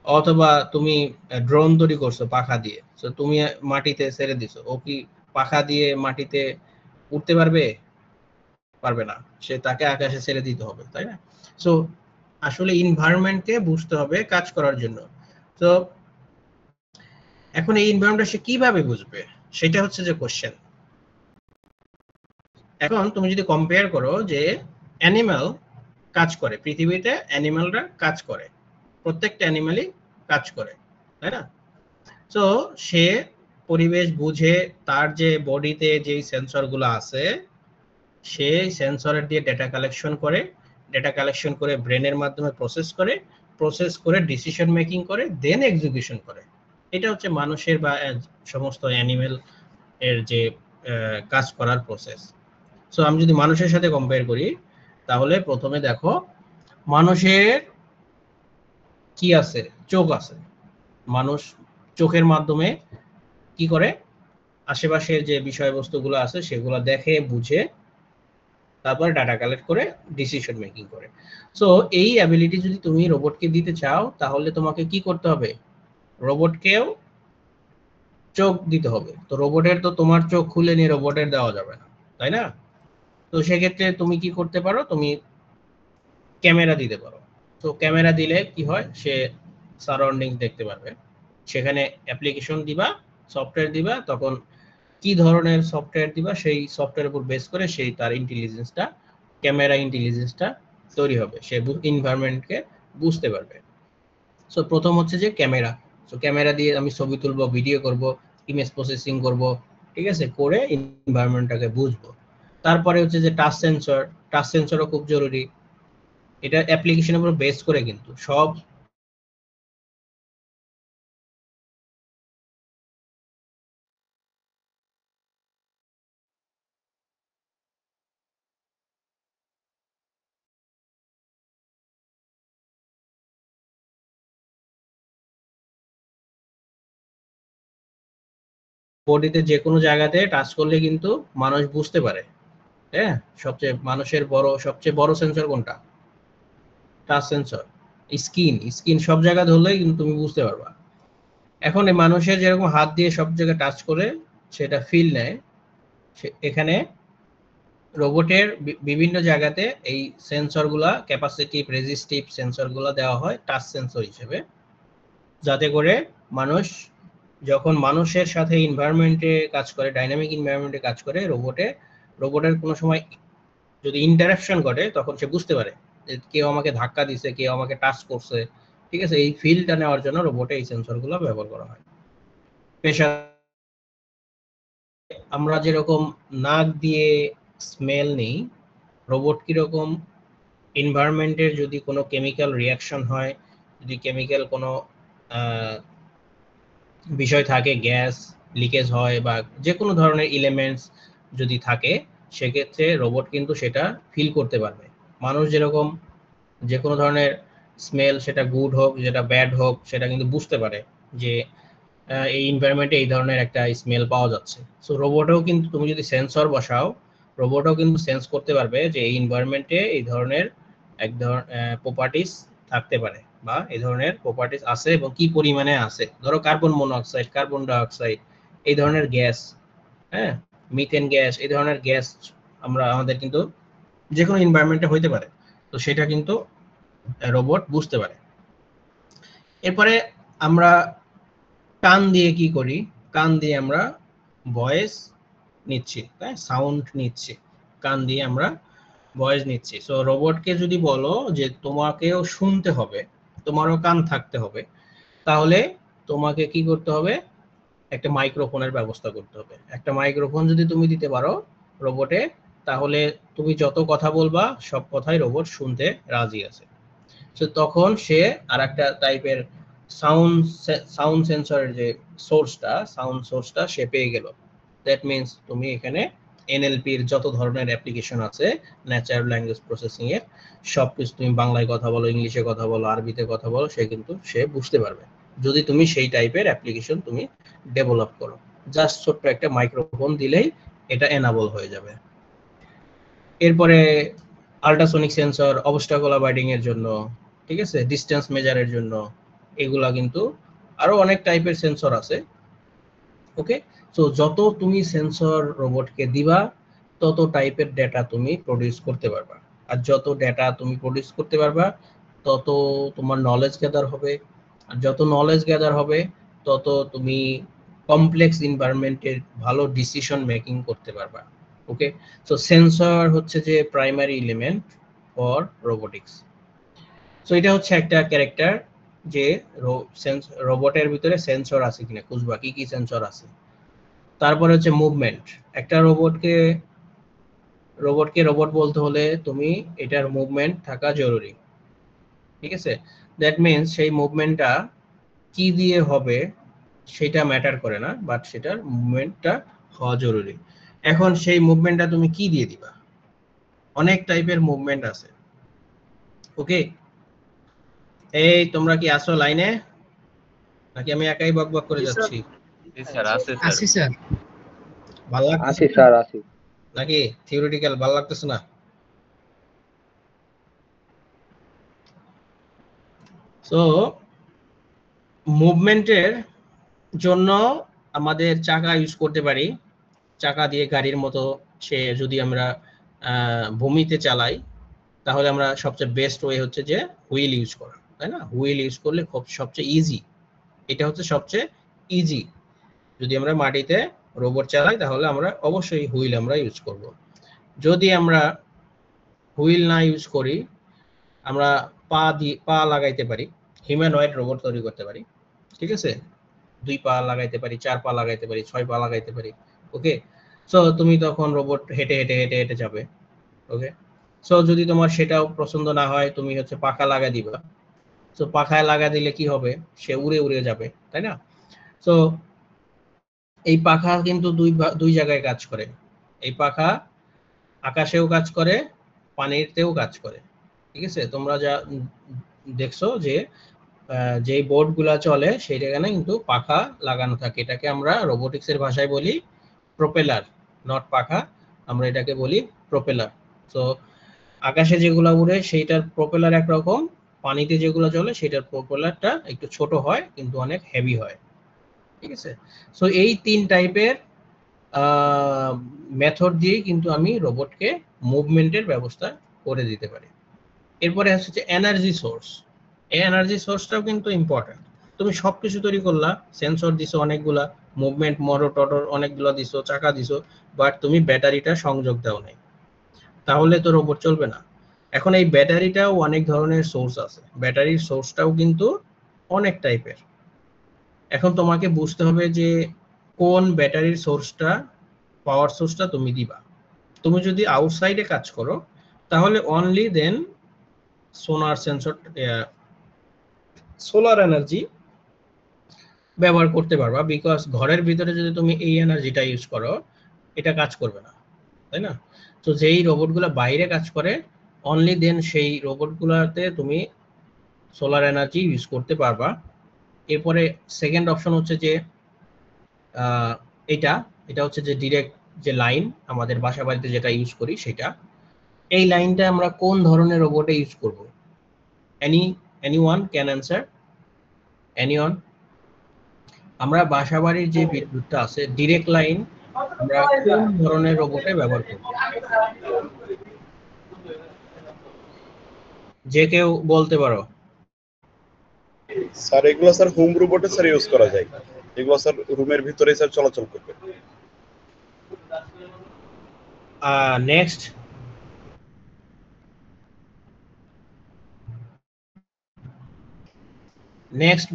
অথবা তুমি ড্রোন তৈরি করছো পাখা দিয়ে, তো তুমি মাটিতে ছেড়ে দিছো, ও কি পাখা দিয়ে মাটিতে উঠতে পারবে? পারবে না, সে তাকে আকাশে ছেড়ে দিতে হবে, তাই না? সো আসলে এনভায়রনমেন্টকে বুঝতে হবে কাজ করার জন্য। তো এখন এই এনভায়রনমেন্টটা সে কিভাবে বুঝবে, সেটা হচ্ছে যে কোশ্চেন। এখন তুমি যদি কম্পেয়ার করো যে অ্যানিমাল কাজ করে, পৃথিবীতে অ্যানিমালরা কাজ করে, প্রত্যেকটা অ্যানিমালই কাজ করে, তাই না? তো সে পরিবেশ বুঝে, তার যে বডিতে যে সেন্সরগুলো আছে সে সেন্সরের দিয়ে ডেটা কালেকশন করে, ডেটা কালেকশন করে ব্রেনের মাধ্যমে প্রসেস করে ডিসিশন মেকিং করে, দেন এক্সিকিউশন করে। এটা হচ্ছে মানুষের বা সমস্ত অ্যানিমেল এর যে কাজ করার প্রসেস। সো আমি যদি মানুষের সাথে কম্পেয়ার করি, তাহলে প্রথমে দেখো মানুষের কি আছে, চোখ আছে। মানুষ চোখের মাধ্যমে কি করে, আশেপাশের যে বিষয়বস্তুগুলো আছে সেগুলো দেখে বুঝে তারপর ডাটা কালেক্ট করে ডিসিশন মেকিং করে। সো এই অ্যাবিলিটি যদি তুমি রোবটকে দিতে চাও তাহলে তোমাকে কি করতে হবে, রোবটকেও চোখ দিতে হবে। তো রোবটের তো তোমার চোখ খুলে নিয়ে রোবটের দেওয়া যাবে না, তাই না? তো সেক্ষেত্রে তুমি কি করতে পারো, তুমি ক্যামেরা দিতে পারো। তো ক্যামেরা দিলে কি হয়, সে সারাউন্ডিং দেখতে পারবে। সেখানে অ্যাপ্লিকেশন দিবা, সফটওয়্যার দিবা, তখন কি ধরনের সফটওয়্যার দিবা সেই সফটওয়্যারের উপর বেস করে সেই তার ইন্টেলিজেন্সটা, ক্যামেরা ইন্টেলিজেন্সটা তৈরি হবে, সে এনভায়রনমেন্টকে বুঝতে পারবে। সো প্রথম হচ্ছে যে ক্যামেরা। সো ক্যামেরা দিয়ে আমি ছবি তুলবো, ভিডিও করব, ইমেজ প্রসেসিং করব, ঠিক আছে, করে এনভায়রনমেন্টটাকে বুঝবো। তারপরে হচ্ছে যে টাচ সেন্সর, টাচ সেন্সরও খুব জরুরি। এটা অ্যাপ্লিকেশনের উপর বেস করে কিন্তু সব বডিতে যে কোনো জায়গাতে টাচ করলে কিন্তু মানুষ বুঝতে পারে। হ্যাঁ, সবচেয়ে বড় সেন্সর কোনটা? Touch sensor. স্কিন সব জায়গায় ধরলেই কিন্তু তুমি বুঝতে পারবা। এখন এই মানুষের যেরকম হাত দিয়ে সব জায়গায় টাচ করে সেটা ফিল নেয়, এখানে রোবটের বিভিন্ন জায়গাতে এই সেন্সরগুলা, ক্যাপাসিটিভ রেজিস্টিভ সেন্সরগুলা দেওয়া হয় টাচ সেন্সর হিসেবে, যাতে করে মানুষ যখন মানুষের সাথে এনভায়রনমেন্টে কাজ করে, ডাইনামিক এনভায়রনমেন্টে কাজ করে, রোবটের কোনো সময় যদি ইন্টারাকশন ঘটে তখন সে বুঝতে পারে যে কেউ আমাকে ধাক্কা দিছে, কেউ আমাকে টাচ করছে, ঠিক আছে। এই ফিলটা নেওয়ার জন্য রোবটে এই সেন্সরগুলো ব্যবহার করা হয়। পেশা, আমরা যেরকম নাক দিয়ে স্মেল নেই, রোবট কিরকম এনভায়রনমেন্টের যদি কোনো কেমিক্যাল রিয়াকশন হয়, যদি কেমিক্যাল কোনো বিষয় থাকে, গ্যাস লিকেজ হয় বা যে কোনো ধরনের এলিমেন্টস যদি থাকে, সেক্ষেত্রে রোবট কিন্তু সেটা ফিল করতে পারবে। মানুষ যেরকম যে কোনো ধরনের স্মেল, সেটা গুড হোক যেটা ব্যাড হোক, সেটা কিন্তু বুঝতে পারে যে এই এনভায়রনমেন্টে এই ধরনের একটা স্মেল পাওয়া যাচ্ছে। সো রোবটেও কিন্তু তুমি যদি সেন্সর বসাও, রোবটও কিন্তু সেন্স করতে পারবে যে এই এনভায়রনমেন্টে এই ধরনের এক ধরনের প্রপার্টিস থাকতে পারে বা এই ধরনের প্রপার্টিস আছে এবং কি পরিমাণে আছে। ধরো কার্বন মনোঅক্সাইড, কার্বন ডাইঅক্সাইড, এই ধরনের গ্যাস, হ্যাঁ, মিথেন গ্যাস, এই ধরনের গ্যাস আমাদের কিন্তু যে কোনো এনভায়রনমেন্টে হইতে পারে। তো সেটা কিন্তু রোবট বুঝতে পারে। এরপরে আমরা কান দিয়ে কি করি, কান দিয়ে আমরা ভয়েস নিচ্ছি, তাই সাউন্ড নিচ্ছি, কান দিয়ে আমরা ভয়েস নিচ্ছি। সো রোবটকে যদি বলো যে তোমাকেও শুনতে হবে, তোমারও কান থাকতে হবে, তাহলে তোমাকে কি করতে হবে, একটা মাইক্রোফোনের ব্যবস্থা করতে হবে। একটা মাইক্রোফোন যদি তুমি দিতে পারো রোবটে, তাহলে তুমি যত কথা বলবা সব কথাই রোবট শুনতে রাজি আছে। তো তখন সে আর একটা টাইপের সাউন্ড সেন্সরের যে সাউন্ড সোর্সটা সে পেয়ে গেল। দ্যাট মিনস তুমি এখানে এনএলপির যত ধরনের অ্যাপ্লিকেশন আছে, ন্যাচারাল ল্যাঙ্গুয়েজ প্রসেসিং এর, সবকিছু তুমি বাংলায় কথা বলো, ইংলিশে কথা বলো, আরবিতে কথা বলো, সে বুঝতে পারবে যদি তুমি সেই টাইপের অ্যাপ্লিকেশন তুমি ডেভেলপ করো। জাস্ট ছোট্ট একটা মাইক্রোফোন দিলেই এটা এনাবল হয়ে যাবে। এরপরে আল্ট্রাসনিক সেন্সর অবস্টাকল অ্যাভয়েডিং এর জন্য, ঠিক আছে, ডিসটেন্স মেজারের জন্য, এগুলা কিন্তু আরো অনেক টাইপের সেন্সর আছে। ওকে, সো যত তুমি সেন্সর রোবটকে দিবা তত টাইপের ডেটা তুমি প্রডিউস করতে পারবা। আর যত ডেটা তুমি প্রডিউস করতে পারবা তত তোমার নলেজ গ্যাদার হবে। আর যত নলেজ গ্যাদার হবে তত তুমি কমপ্লেক্স এনভায়রনমেন্টের ভালো ডিসিশন মেকিং করতে পারবা। ওকে, সো সেন্সর হচ্ছে যে primary element for robotics. So এটা হচ্ছে একটা ক্যারেক্টার যে রোবটের ভিতরে সেন্সর আছে কিনা খুঁজবা কি কি সেন্সর আছে। তারপরে হচ্ছে মুভমেন্ট। একটা রোবটকে রোবট বলতে হলে তুমি এটার মুভমেন্ট থাকা জরুরি, ঠিক আছে। দ্যাট মিনস সেই মুভমেন্টটা কি দিয়ে হবে সেটা ম্যাটার করে না, বাট সেটার মুভমেন্টটা হওয়া জরুরি। এখন সেই মুভমেন্টটা তুমি কি দিয়ে দিবা? অনেক টাইপের মুভমেন্ট আছে। ওকে, এই তোমরা কি আসো লাইনে, নাকি আমি একাই বকবক করে যাচ্ছি? স্যার আছে স্যার। আসি স্যার। ভালো লাগছে আছি স্যার, আছি। নাকি থিওরিটিক্যাল ভালো লাগতেছে না? সো মুভমেন্টের জন্য আমাদের চাকা ইউজ করতে পারি। চাকা দিয়ে গাড়ির মতো সে যদি আমরা ভূমিতে চালাই, তাহলে আমরা সবচেয়ে বেস্ট ওয়ে হচ্ছে যে হুইল ইউজ করা, তাই না? হুইল ইউজ করলে খুব সবচেয়ে ইজি, এটা হচ্ছে সবচেয়ে ইজি। যদি আমরা মাটিতে রোবট চালাই তাহলে আমরা অবশ্যই হুইল আমরা ইউজ করব। যদি আমরা হুইল না ইউজ করি, আমরা পা লাগাইতে পারি, হিউম্যানয়েড রোবট তৈরি করতে পারি, ঠিক আছে। 2 পা লাগাইতে পারি, 4 পা লাগাইতে পারি, 6 পা লাগাইতে পারি। ওকে, সো তুমি তখন রোবট হেঁটে হেঁটে হেঁটে হেঁটে যাবে। ওকে, সো যদি তোমার সেটাও পছন্দ না হয়, তুমি হচ্ছে পাখা লাগা দিবা। সো পাখায় লাগা দিলে কি হবে? সে উড়ে উড়ে যাবে, তাই না? সো এই পাখা কিন্তু দুই জায়গায় কাজ করে। এই পাখা আকাশেও কাজ করে, পানিতেও কাজ করে, ঠিক আছে। তোমরা যা দেখছো যে যেই বোর্ডগুলা চলে সেখানে কিন্তু পাখা লাগানো থাকে। এটাকে আমরা রোবোটিক্সের ভাষায় বলি প্রোপেলার, নট পাখা, আমরা এটাকে বলি প্রোপেলার। সো আকাশে যেগুলো উড়ে সেইটার প্রোপেলার একরকম, পানিতে যেগুলো চলে সেটার প্রোপেলারটা একটু ছোট হয় কিন্তু অনেক হেভি হয়, ঠিক আছে। সো এই 3 টাইপের মেথড দিয়ে কিন্তু আমি রোবটকে মুভমেন্টের ব্যবস্থা করে দিতে পারি। এরপরে হচ্ছে এনার্জি সোর্স। এই এনার্জি সোর্সটাও কিন্তু ইম্পর্টেন্ট। তুমি সবকিছু তৈরি করলা, সেন্সর দিছো অনেকগুলা, মুভমেন্ট মোটর অনেকগুলো দিছো, চাকা দিছো, বাট তুমি ব্যাটারিটা সংযোগ দাও নাই, তাহলে তো রোবট চলবে না। এখন এই ব্যাটারিটাও অনেক ধরনের সোর্স আছে, ব্যাটারির সোর্সটাও কিন্তু অনেক টাইপের। এখন তোমাকে বুঝতে হবে যে কোন ব্যাটারির সোর্সটা, পাওয়ার সোর্সটা তুমি দিবা। তুমি যদি আউটসাইডে কাজ করো তাহলে only then solar sensor, solar energy ব্যবহার করতে পারবা, বিকজ ঘরের ভিতরে যদি তুমি এই এনার্জিটা ইউজ করো এটা কাজ করবে না, তাই না? তো যেই রোবটগুলো বাইরে কাজ করে অনলি দেন সেই রোবটগুলোতে তুমি সোলার এনার্জি ইউজ করতে পারবা। এরপরে সেকেন্ড অপশন হচ্ছে যে এটা হচ্ছে যে ডিরেক্ট যে লাইন আমাদের বাসা বাড়িতে যেটা ইউজ করি সেটা। এই লাইনটা আমরা কোন ধরনের রোবটে ইউজ করব? Anyone can answer? এনিওয়ান? আমরা বাসা বাড়ির যে বিদ্যুৎটা আছে ডিরেক্ট লাইন আমরা কোন ধরনের রোবটে ব্যবহার করব? যে কেউ বলতে পারো। স্যার এগুলো স্যার হোম রোবটে স্যার ইউজ করা যায়, এগুলো স্যার রুমের ভিতরে স্যার চলাচল করবে। নেক্সট,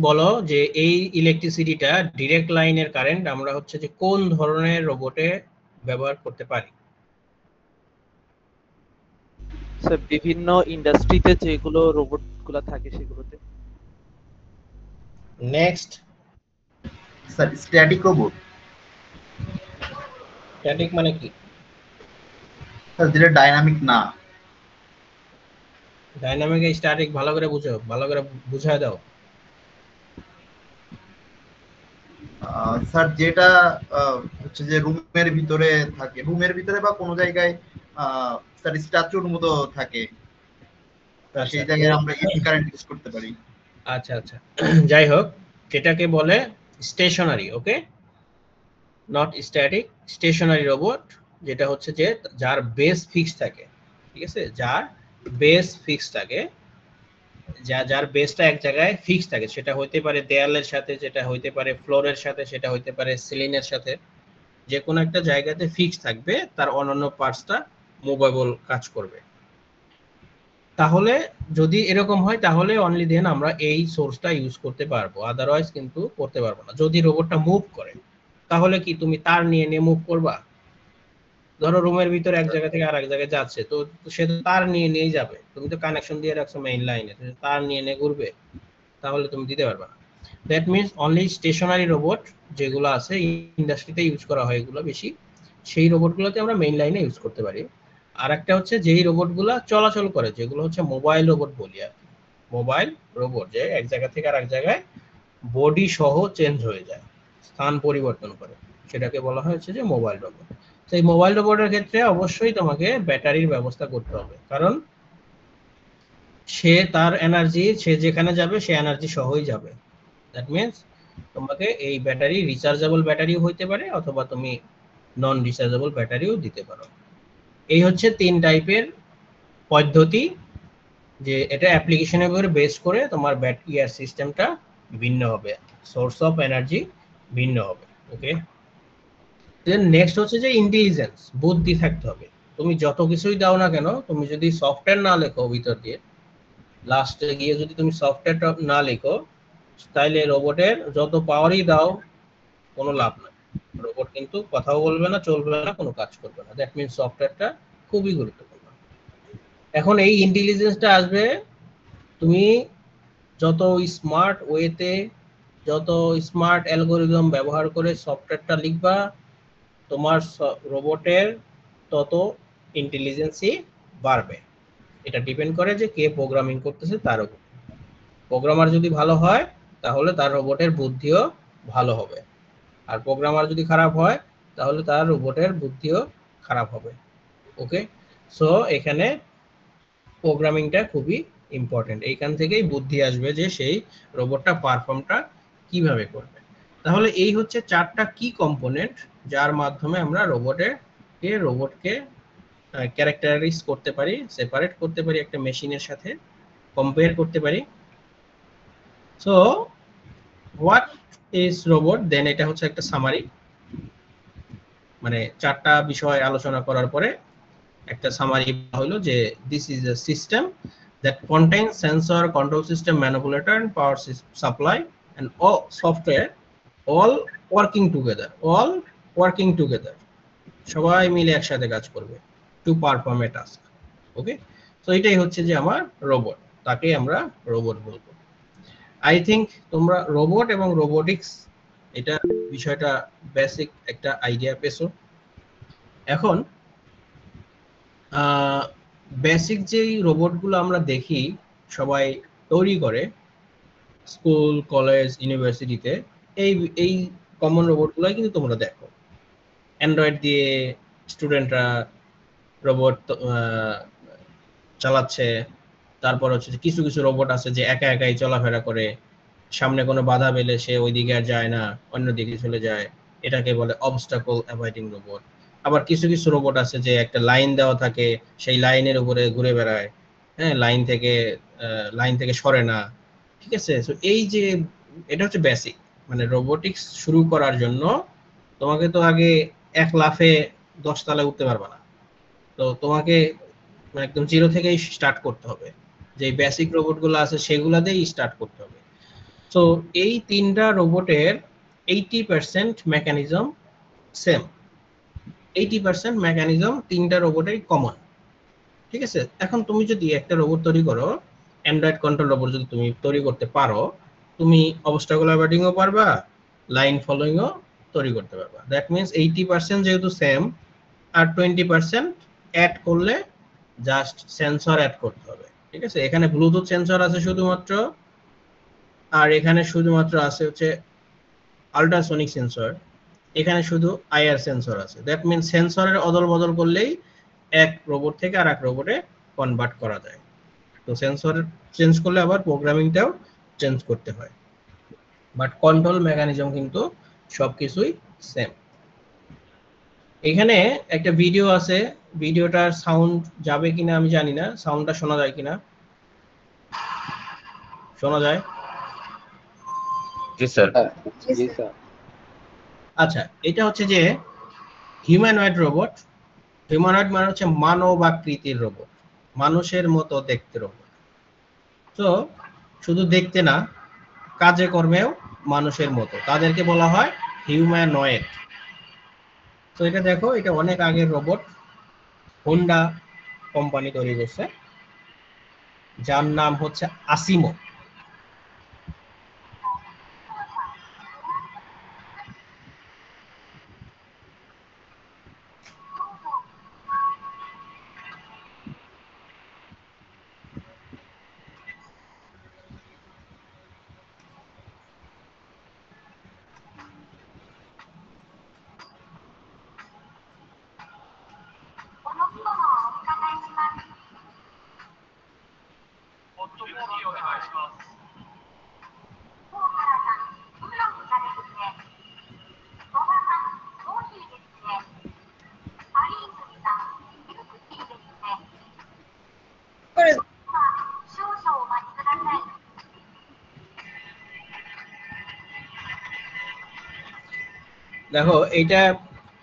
বলো যে এই ইলেকট্রিসিটিটা ডিরেক্ট লাইনের কারেন্ট আমরা হচ্ছে যে কোন ধরনের রোবটে ব্যবহার করতে পারি? স্যার বিভিন্ন ইন্ডাস্ট্রিতে যেগুলো রোবটগুলো থাকে সেগুলোতে। Next, sir static robot. Static মানে কি? স্যার যেটা ডাইনামিক না। ডাইনামিক স্ট্যাটিক ভালো করে বুঝো, ভালো করে বুঝায় দাও। স্যার যেটা হচ্ছে যে রুমের ভিতরে থাকে, রুমের ভিতরে বা কোনো জায়গায় স্যার স্ট্যাচুর মতো থাকে, সেই জায়গায় আমরা এসি কারেন্ট ইউজ করতে পারি। আচ্ছা আচ্ছা, যাই হোক, যেটাকে বলে stationary, okay, not static, stationary robot, যেটা হচ্ছে যে যার বেস ফিক্স থাকে, ঠিক আছে, যার বেস ফিক্স থাকে, যার বেসটা এক জায়গায় ফিক্স থাকে, সেটা হইতে পারে দেয়ালের সাথে, যেটা হইতে পারে ফ্লোরের সাথে, সেটা হইতে পারে সিলিংয়ের সাথে, যে কোনো একটা জায়গাতে ফিক্স থাকবে, তার অন্যান্য পার্টসটা মুভেবল কাজ করবে। তাহলে যদি এরকম হয় তাহলে অনলি দেন আমরা এই সোর্সটা ইউজ করতে পারবো, আদারওয়াইজ কিন্তু করতে পারবো না। যদি রোবটটা মুভ করে তাহলে কি তুমি তার নিয়ে মুভ করবা? ধরো রুমের ভিতরে এক জায়গা থেকে আরেক জায়গায় যাচ্ছে, তো সে তো তার নিয়ে যাবে, তুমি তো কানেকশন দিয়ে রাখছো মেইন লাইনে, তার নিয়ে ঘুরবে, তাহলে তুমি দিতে পারবে না। That means only stationary robot যেগুলো আছে ইন্ডাস্ট্রিতে ইউজ করা হয় এগুলো বেশি, সেই রোবটগুলোতে আমরা মেইন লাইনে ইউজ করতে পারি। আর একটা হচ্ছে যেই রোবটগুলো চলাচল করে, যেগুলো হচ্ছে মোবাইল রোবট বলি আর কি, মোবাইল রোবট যে এক জায়গা থেকে আরেক জায়গায় বডি সহ চেঞ্জ হয়ে যায়, স্থান পরিবর্তন করে, সেটাকে বলা হয়েছে যে মোবাইল রোবট। সেই মোবাইল রোবটের ক্ষেত্রে অবশ্যই তোমাকে ব্যাটারির ব্যবস্থা করতে হবে, কারণ সে তার এনার্জি, সে যেখানে যাবে সে এনার্জি সহই যাবে। দ্যাট মিনস তোমাকে এই ব্যাটারি রিচার্জেবল ব্যাটারিও হইতে পারে, অথবা তুমি নন রিচার্জেবল ব্যাটারিও দিতে পারো। এই হচ্ছে 3 টাইপের পদ্ধতি, যে এটা অ্যাপ্লিকেশনের উপর বেস করে তোমার ব্যাটারি আর সিস্টেমটা ভিন্ন হবে, সোর্স অফ এনার্জি ভিন্ন হবে। ওকে, দেন নেক্সট হচ্ছে যে ইন্টেলিজেন্স, বুদ্ধি থাকতে হবে। তুমি যত কিছুই দাও না কেন, তুমি যদি সফটওয়্যার না লেখো ভিতর দিয়ে, লাস্টে গিয়ে যদি তুমি সফটওয়্যারটা না লেখো, তাইলে রোবটের যত পাওয়ারই দাও কোনো লাভ নাই, রোবট কিন্তু কথাও বলবে না, চলবে না, কোনো কাজ করবে না। দ্যাট মিনস সফটওয়্যারটা খুবই গুরুত্বপূর্ণ। এখন এই ইন্টেলিজেন্সটা আসবে তুমি যত স্মার্ট ওয়েতে, যত স্মার্ট অ্যালগোরিদম ব্যবহার করে সফটওয়্যারটা লিখবা, তোমার রোবটের তত ইন্টেলিজেন্সই বাড়বে। এটা ডিপেন্ড করে যে কে প্রোগ্রামিং করতেছে তার উপর। প্রোগ্রামার যদি ভালো হয় তাহলে তার রোবটের বুদ্ধিও ভালো হবে, আর প্রোগ্রামার যদি খারাপ হয় তাহলে তার রোবটের বুদ্ধিও খারাপ হবে। ওকে, সো এখানে প্রোগ্রামিংটা খুবই ইম্পর্টেন্ট, এইখান থেকেই বুদ্ধি আসবে যে সেই রোবটটা পারফর্মটা কিভাবে করবে। তাহলে এই হচ্ছে 4টা কি কম্পোনেন্ট যার মাধ্যমে আমরা রোবটকে ক্যারেক্টারাইজ করতে পারি, সেপারেট করতে পারি একটা মেশিনের সাথে, কম্পেয়ার করতে পারি। সো হোয়াট ইজ রোবট, দেন এটা হচ্ছে একটা সামারি, মানে 4টা বিষয় আলোচনা করার পরে একটা সামারি হলো যে this is a system that contains sensor, control system, manipulator and power supply and all software all working together, সবাই মিলে একসাথে কাজ করবে to perform a task. Okay, so এটাই হচ্ছে যে আমার রোবট, তাকে আমরা রোবট বলবো। আই থিংক তোমরা রোবট এবং রোবোটিক্স এটা বিষয়টা বেসিক একটা আইডিয়া পেছো। এখন বেসিক যেই রোবটগুলো আমরা দেখি সবাই তৈরি করে স্কুল, কলেজ, ইউনিভার্সিটিতে, এই কমন রোবটগুলোই কিন্তু তোমরা দেখো। অ্যান্ড্রয়েড দিয়ে স্টুডেন্টরা রোবট চালাচ্ছে, তারপর হচ্ছে কিছু কিছু রোবট আছে যে একা একাই চলাফেরা করে, সামনে কোনো বাধা পেলে সে ওইদিকে আর যায় না, অন্যদিকে চলে যায়, এটাকে বলে অবস্টাকল অ্যাভয়েডিং রোবট। আবার কিছু কিছু রোবট আছে যে একটা লাইন দেওয়া থাকে, সেই লাইনের উপরে ঘুরে বেড়ায়, হ্যাঁ, লাইন থেকে সরে না, ঠিক আছে। তো এই যে এটা হচ্ছে বেসিক, মানে রোবোটিক্স শুরু করার জন্য তোমাকে তো আগে 1 লাফে 10 তলায় উঠতে পারবে না, তো তোমাকে একদম জিরো থেকেই স্টার্ট করতে হবে, যে বেসিক রোবটগুলো আছে সেগুলাতেই স্টার্ট করতে হবে। সো এই 3টা রোবটের 80% মেকানিজম সেম, 80% মেকানিজম 3টা রোবটের কমন, ঠিক আছে। এখন তুমি যদি একটা রোবট তৈরি করো, অ্যান্ড্রয়েড কন্ট্রোল রোবট যদি তুমি তৈরি করতে পারো, তুমি অবস্টাকল অ্যাভয়েডিংও পারবা, লাইন ফলোইংও তৈরি করতে পারবা। দ্যাট মিনস 80% যেহেতু সেম, আর 20% অ্যাড করলে জাস্ট সেন্সর অ্যাড করতে হবে, ঠিক আছে। এখানে ব্লুটুথ সেন্সর আছে শুধুমাত্র, আর এখানে শুধুমাত্র আছে হচ্ছে আল্ট্রাসনিক সেন্সর, এখানে শুধু আইআর সেন্সর আছে। দ্যাট মিনস সেন্সরের অদল বদল করলেই এক রোবট থেকে আর এক রোবটে কনভার্ট করা যায়। তো সেন্সর চেঞ্জ করলে আবার প্রোগ্রামিংটাও চেঞ্জ করতে হয়, বাট কন্ট্রোল মেকানিজম কিন্তু সবকিছুই সেম। এখানে একটা ভিডিও আছে, ভিডিওটার সাউন্ড যাবে কিনা আমি জানি না, সাউন্ডটা শোনা যায় কিনা? শোনা যায়? জি স্যার। জি স্যার। আচ্ছা, এটা হচ্ছে যে হিউম্যানয়েড রোবট, হিউম্যানয়েড মানে হচ্ছে মানবাকৃতির রোবট, মানুষের মতো দেখতে রোবট। তো শুধু দেখতে না, কাজে কর্মেও মানুষের মতো, তাদেরকে বলা হয় হিউম্যানয়েড। তো এটা দেখো, এটা অনেক আগের রোবট, হোন্ডা কোম্পানি তৈরি করছে, যার নাম হচ্ছে আসিমো। দেখো এটা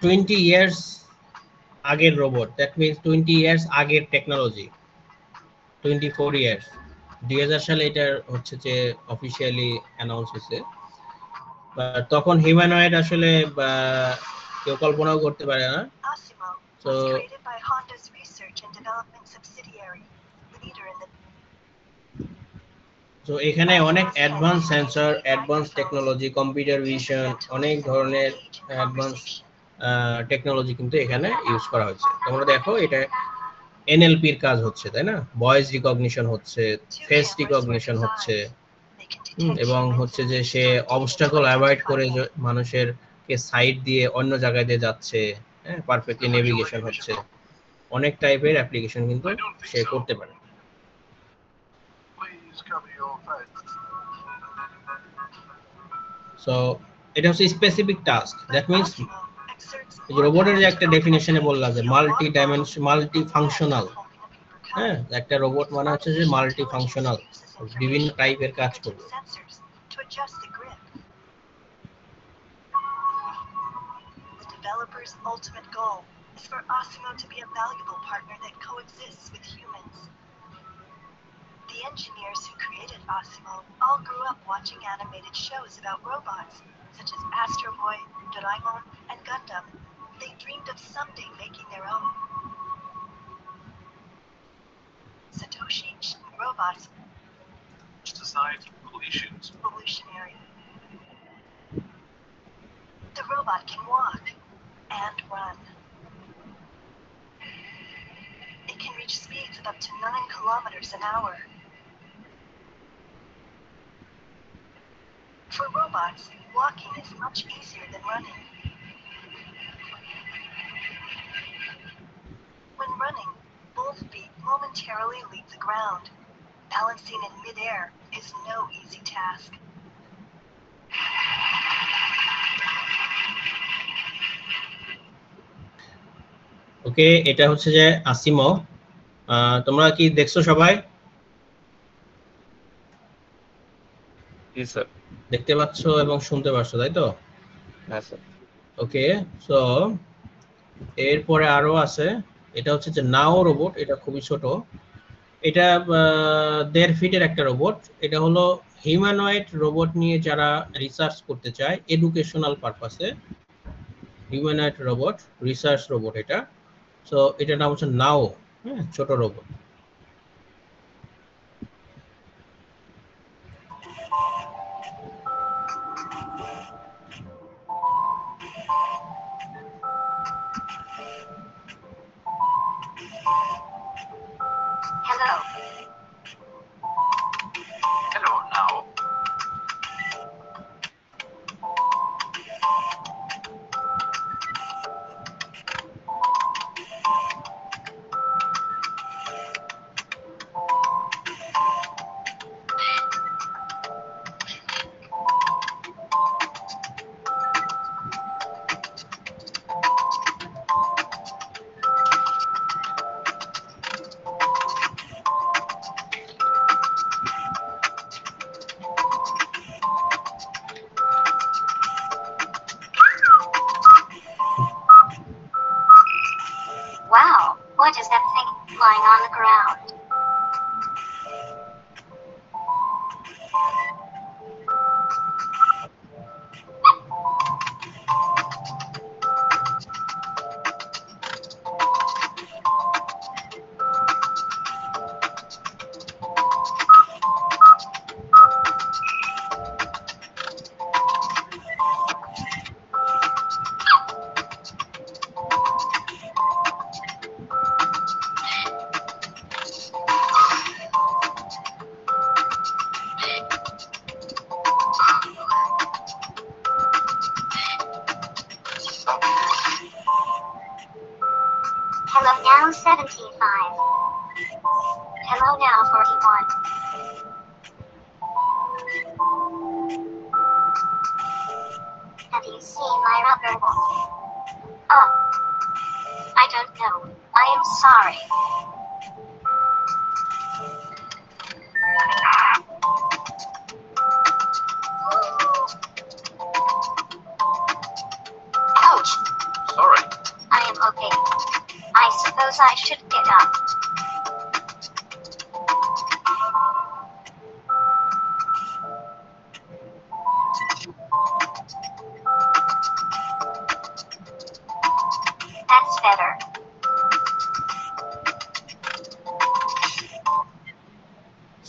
20 ইয়ার্স আগের রোবট, দ্যাট মিন্স 20 ইয়ার্স আগের টেকনোলজি, 24 ইয়ার্স। 2000 সালে এটা হচ্ছে যে অফিসিয়ালি অ্যানাউন্স হয়েছে। তখন হিউম্যানয়েড আসলে কেউ কল্পনাও করতে পারে না। তো তো এখানে অনেক advance sensor, advance technology, computer vision, অনেক ধরনের অ্যাডভান্স টেকনোলজি কিন্তু এখানে ইউজ করা হয়েছে। তোমরা দেখো এটা এনএলপির কাজ হচ্ছে, তাই না? ভয়েস রিকগনিশন হচ্ছে, ফেস রিকগনিশন হচ্ছে, এবং হচ্ছে যে সে অবস্টাকল অ্যাভয়েড করে মানুষের কে সাইড দিয়ে অন্য জায়গায় দিয়ে যাচ্ছে, হ্যাঁ, পারফেক্টলি নেভিগেশন হচ্ছে, অনেক টাইপের অ্যাপ্লিকেশন কিন্তু সে করতে পারে। সো এটা হচ্ছে স্পেসিফিক টাস্ক, দ্যাট মিন্স রোবটের যে একটা ডেফিনেশনে বললাম যে মাল্টি ডাইমেনশন, মাল্টি ফাংশনাল। হ্যাঁ, একটা রোবট মানে হচ্ছে যে মাল্টি ফাংশনাল, বিভিন্ন টাইপের কাজ করবে। Developer's ultimate goal is for Asimo to be a valuable partner that coexists with humans. The engineers who created Asimo all grew up watching animated shows about robots, such as Astro Boy, Doraemon, and Gundam. They dreamed of someday making their own. Satoshi robots designed evolutionary. The robot can walk and run. It can reach speeds of up to 9 kilometers an hour. For robots, walking is much easier than running. When running, both feet momentarily leave the ground. Balancing in midair is no easy task. ওকে, এটা হচ্ছে যে ASIMO. তোমরা কি দেখছো সবাই? জি sir. দেখতে পাচ্ছ এবং শুনতে পাচ্ছ, তাই তো? হ্যাঁ স্যার। ওকে, সো এরপরে আরো আছে, এটা হচ্ছে যে নাও রোবট। এটা খুবই ছোট, এটা 1.5 ফিটের একটা রোবট। এটা হলো হিউম্যানয়েড রোবট নিয়ে যারা রিসার্চ করতে চায় এডুকেশনাল পারপাসে, হিউম্যানয়েড রোবট, রিসার্চ রোবট এটা। সো এটার নাম হচ্ছে নাও, হ্যাঁ, ছোট রোবট। Hello, now.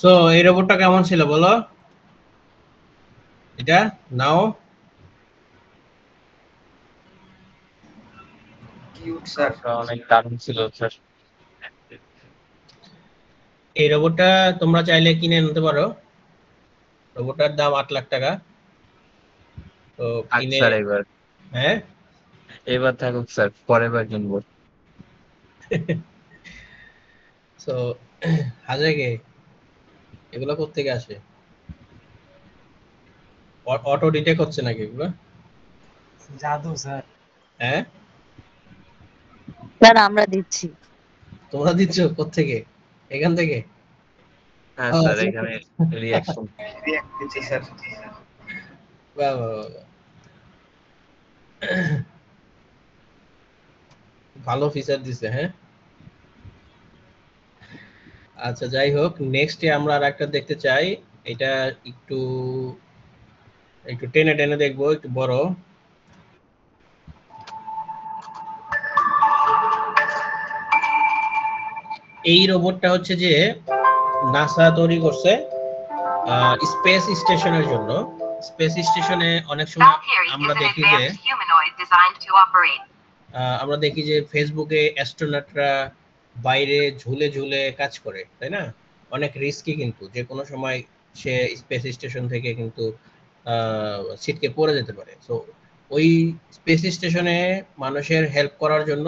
সো এই রোবটটা কেমন ছিল বলো, এটা নাও। Cute sir. অনেক দারুণ ছিল স্যার। এই রোবটটা তোমরা চাইলে কিনে নিতে পারো, রোবটটার দাম 8 লাখ টাকা। তো কিনে, স্যার এবার হ্যাঁ এবার থাকুক স্যার, পরের বার কিনবো। সো হাজাকে এগুলো কোত্থেকে আসে? অটো ডিটেক্ট হচ্ছে নাকি এগুলো? জাদু স্যার। হ্যাঁ স্যার আমরা দিচ্ছি। তোমরা দিচ্ছ কোত্থেকে? এখান থেকে? হ্যাঁ স্যার, এখানে রিঅ্যাকশন। রিঅ্যাক্ট দিচ্ছি স্যার। বাহ বাহ বাহ বাহ। ভালো ফিচার দিছে, হ্যাঁ। আচ্ছা যাই হোক, নেক্সটে আমরা আর একটা দেখতে চাই। এটা একটু একটু টেনে টেনে দেখবো, একটু বড়। এই রোবটটা হচ্ছে যে নাসা তৈরি করছে স্পেস স্টেশনের জন্য। স্পেস স্টেশনে অনেক সময় আমরা দেখি যে ফেসবুকে অ্যাস্ট্রোনটরা বাইরে ঝুলে ঝুলে কাজ করে, তাই না? অনেক রিস্কি, কিন্তু যে কোনো সময় সে স্পেস স্টেশন থেকে কিন্তু ছিটকে পড়ে যেতে পারে। সো ওই স্পেস স্টেশনে মানুষের হেল্প করার জন্য,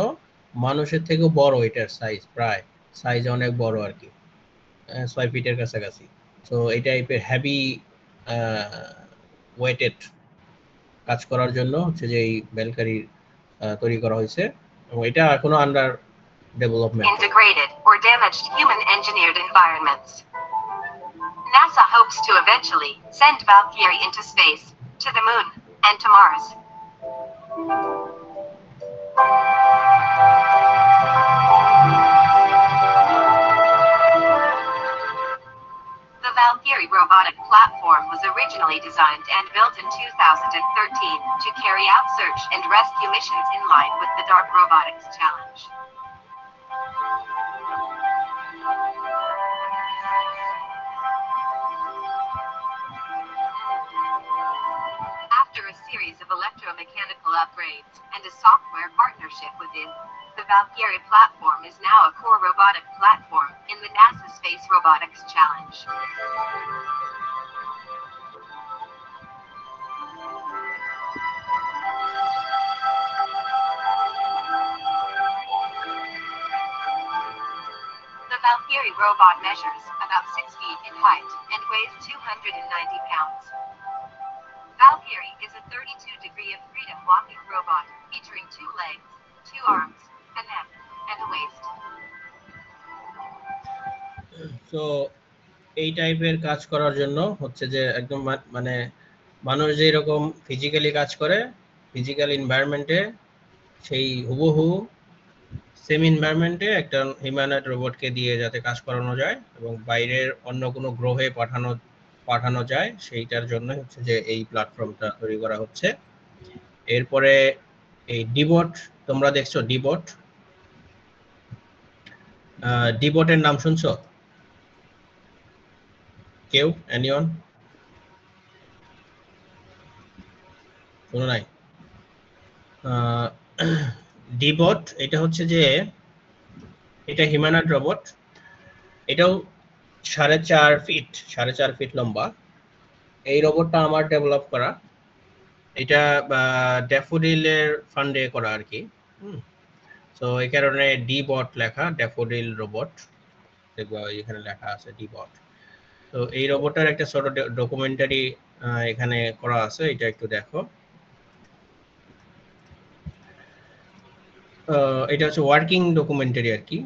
মানুষের থেকেও বড় এটার সাইজ, প্রায় সাইজ অনেক বড় আর কি, 6 ফিটের কাছাকাছি। সো এই টাইপের হ্যাভি ওয়েটেড কাজ করার জন্য হচ্ছে যে এই ভ্যালকারি তৈরি করা হয়েছে, এবং এটা এখনো under development. Integrated or damaged human engineered environments. NASA hopes to eventually send Valkyrie into space, to the moon, and to Mars. The Valkyrie robotic platform was originally designed and built in 2013 to carry out search and rescue missions in line with the Dark Robotics Challenge. After a series of electromechanical upgrades and a software partnership within, the Valkyrie platform is now a core robotic platform in the NASA Space Robotics Challenge. The Valkyrie robot measures about 6 feet in height and weighs 290 pounds. Valkyrie is a 32-degree of freedom walking robot featuring 2 legs, 2 arms, a neck, and a waist. So এই টাইপের কাজ করার জন্য হচ্ছে যে একদম মানে মানুষ যেই রকম ফিজিক্যালি কাজ করে, ফিজিক্যাল এনভায়রনমেন্টে, সেই হুবহু সেম এনভায়রনমেন্টে একটা হিউম্যানয়েড রোবটকে দিয়ে যাতে কাজ করানো যায় এবং বাইরের অন্য কোনো গ্রহে পাঠানো যায়, সেইটার জন্য হচ্ছে যে এই প্ল্যাটফর্মটা তৈরি করা হচ্ছে। এরপরে এই ডিবট, তোমরা দেখছো ডিবট, ডিবটের নাম শুনছো কেউ? এনিওন? শোনো নাই? ডিবট এটা হচ্ছে যে এটা হিউম্যানয়েড রোবট, এটাও 4.5 ফিট লম্বা। এই রোবটটা আমার ডেভেলপ করা, এটা ড্যাফোডিলের ফান্ডে করা আর কি। তো এই কারণে ডিবট লেখা, ড্যাফোডিল রোবট, দেখবা এখানে লেখা আছে ডিবট। তো এই রোবটের একটা ছোট ডকুমেন্টারি এখানে করা আছে, এটা একটু দেখো। এটা হচ্ছে ওয়ার্কিং ডকুমেন্টারি আর কি।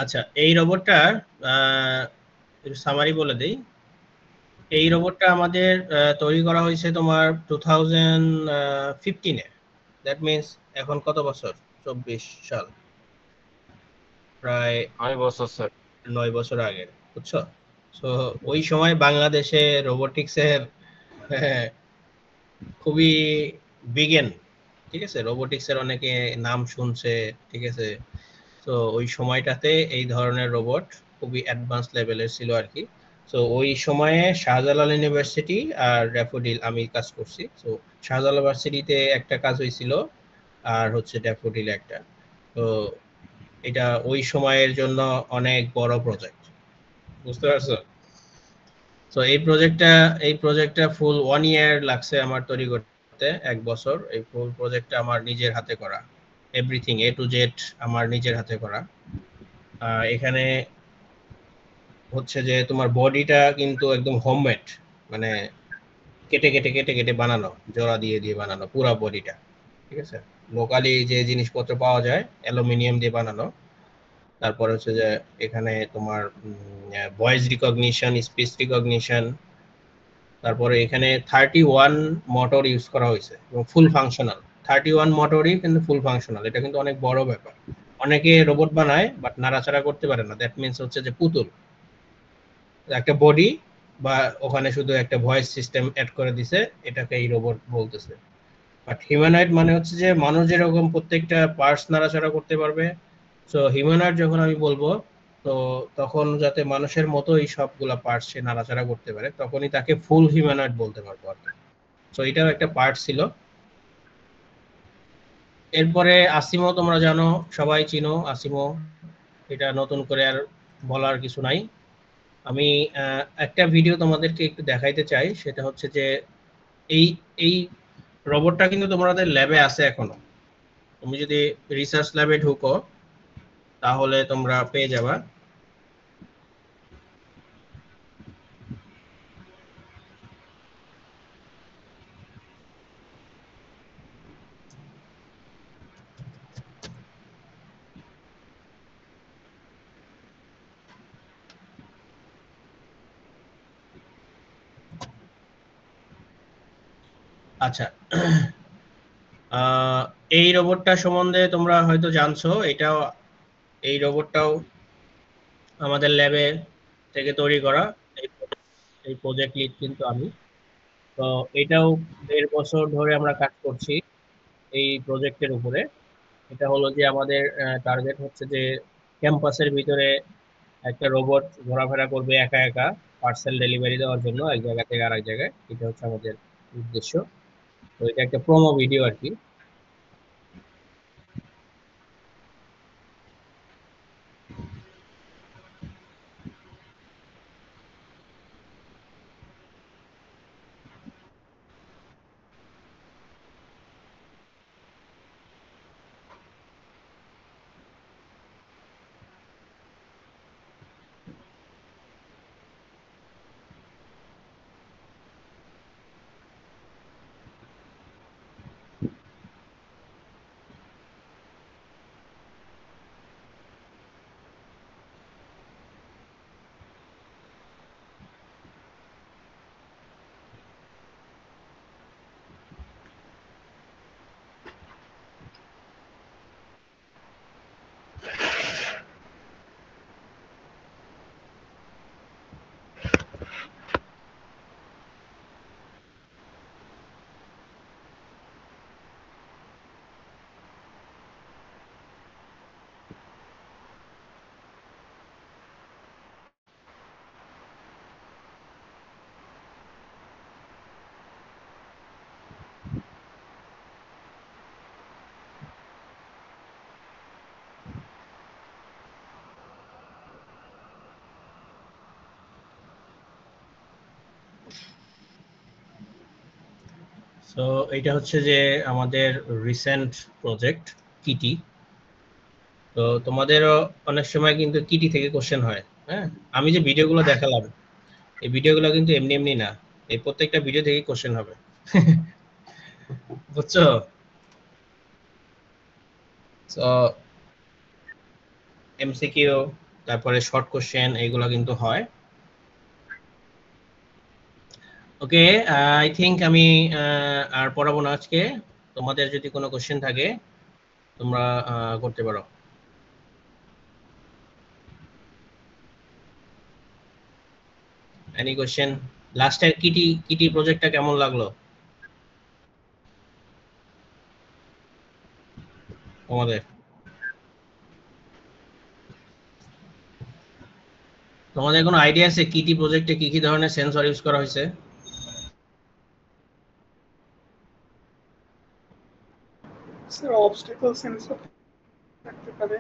আচ্ছা, এই রোবটটা একটু সামারি বলে দেই। এই রোবটটা আমাদের তৈরি করা হয়েছে তোমার 2015-এ। দ্যাট মিন্স এখন কত বছর? 24 সাল, প্রায় 9 বছর স্যার। 9 বছর আগে, বুঝছো? সো ওই সময় বাংলাদেশে রোবোটিক্সের খুবই বিগেন, ঠিক আছে, রোবোটিক্সের অনেকে নাম শুনছে, ঠিক আছে। তো ওই সময়টাতে এই ধরনের রোবট খুবই অ্যাডভান্স লেভেলের ছিল আর কি। তো ওই সময়ে শাহজালাল ইউনিভার্সিটি আর ড্যাফোডিল আমি কাজ করছি। তো শাহজালাল ইউনিভার্সিটিতে একটা কাজ হয়েছিল, আর হচ্ছে ড্যাফোডিল একটা। তো এটা ওই সময়ের জন্য অনেক বড় প্রজেক্ট, বুঝতে পারছো? তো এই প্রজেক্টটা ফুল 1 ইয়ার লাগছে আমার তৈরি করতে, 1 বছর। এই ফুল প্রজেক্টটা আমার নিজের হাতে করা, এভরিথিং A to Z আমার নিজের হাতে করা। এখানে হচ্ছে যে তোমার বডিটা কিন্তু একদম হোমমেড, মানে কেটে কেটে কেটে কেটে বানানো, জোড়া দিয়ে দিয়ে বানানো পুরো বডিটা, ঠিক আছে। লোকালি যে জিনিসপত্র পাওয়া যায় অ্যালুমিনিয়াম দিয়ে বানানো। তারপর হচ্ছে যে এখানে তোমার ভয়েস রিকগনিশন, স্পিচ রিকগনিশন, তারপরে এখানে 31 মোটর ইউজ করা হয়েছে এবং ফুল ফাংশনাল। 31 মোটরই কিন্তু ফুল ফাংশনাল, এটা কিন্তু অনেক বড় ব্যাপার। অনেকে রোবট বানায় বাট নাড়াচাড়া করতে পারে না, দ্যাট মিন্স হচ্ছে যে পুতুল, একটা বডি বা ওখানে শুধু একটা ভয়েস সিস্টেম অ্যাড করে দিছে, এটাকে এই রোবট বলতেছে। বাট হিউম্যানয়েড মানে হচ্ছে যে মানুষ যেরকম প্রত্যেকটা পার্টস নাড়াচাড়া করতে পারবে, সো হিউম্যানয়েড যখন আমি বলবো, তো তখন যাতে মানুষের মতো এই সবগুলা পার্টস সে নাড়াচাড়া করতে পারে, তখনই তাকে ফুল হিউম্যানয়েড বলতে পারবো আর কি। সো এটাও একটা পার্ট ছিল। এরপরে আসিমো, তোমরা জানো, সবাই চিনো আসিমো, এটা নতুন করে আর বলার কিছু নাই। আমি একটা ভিডিও তোমাদেরকে একটু দেখাইতে চাই, সেটা হচ্ছে যে এই এই রোবটটা কিন্তু তোমাদের ল্যাবে আছে এখনো। তুমি যদি রিসার্চ ল্যাবে ঢুকো তাহলে তোমরা পেয়ে যাবা। আচ্ছা, এই রোবটটা সম্বন্ধে তোমরা হয়তো জানছো, এটাও, এই রোবটটাও আমাদের ল্যাবে থেকে তৈরি করা। এই প্রজেক্ট লিড কিন্তু আমি। তো এটাও 1.5 বছর ধরে আমরা কাজ করছি এই প্রজেক্টের উপরে। এটা হলো যে আমাদের টার্গেট হচ্ছে যে ক্যাম্পাসের ভিতরে একটা রোবট ঘোরাফেরা করবে একা একা, পার্সেল ডেলিভারি দেওয়ার জন্য এক জায়গা থেকে আরেক জায়গায়। এটা হচ্ছে আমাদের উদ্দেশ্য। তো এটা একটা প্রোমো ভিডিও আর কি। সো এটা হচ্ছে যে আমাদের রিসেন্ট প্রজেক্ট কিটি। তো তোমাদেরও অনেক সময় কিন্তু কিটি থেকে কোশ্চেন হয়। হ্যাঁ, আমি যে ভিডিওগুলো দেখালাম, এই ভিডিওগুলো কিন্তু এমনি এমনি না, এই প্রত্যেকটা ভিডিও থেকে কোশ্চেন হবে। বুঝছো? সো এমসিকিউ, তারপরে শর্ট কোশ্চেন এইগুলা কিন্তু হয়। ওকে, আই থিংক আমি আর পড়াবো না আজকে। তোমাদের যদি কোনো কোশ্চেন থাকে তোমরা করতে পারো। Any question? লাস্টের কিটি প্রজেক্টটা কেমন লাগলো তোমাদের? তোমাদের কোনো আইডিয়া আছে কিটি প্রজেক্টে কি কি ধরনের সেন্সর ইউজ করা হয়েছে? স্যার অবস্টাকল সেন্সর থাকতে পারে।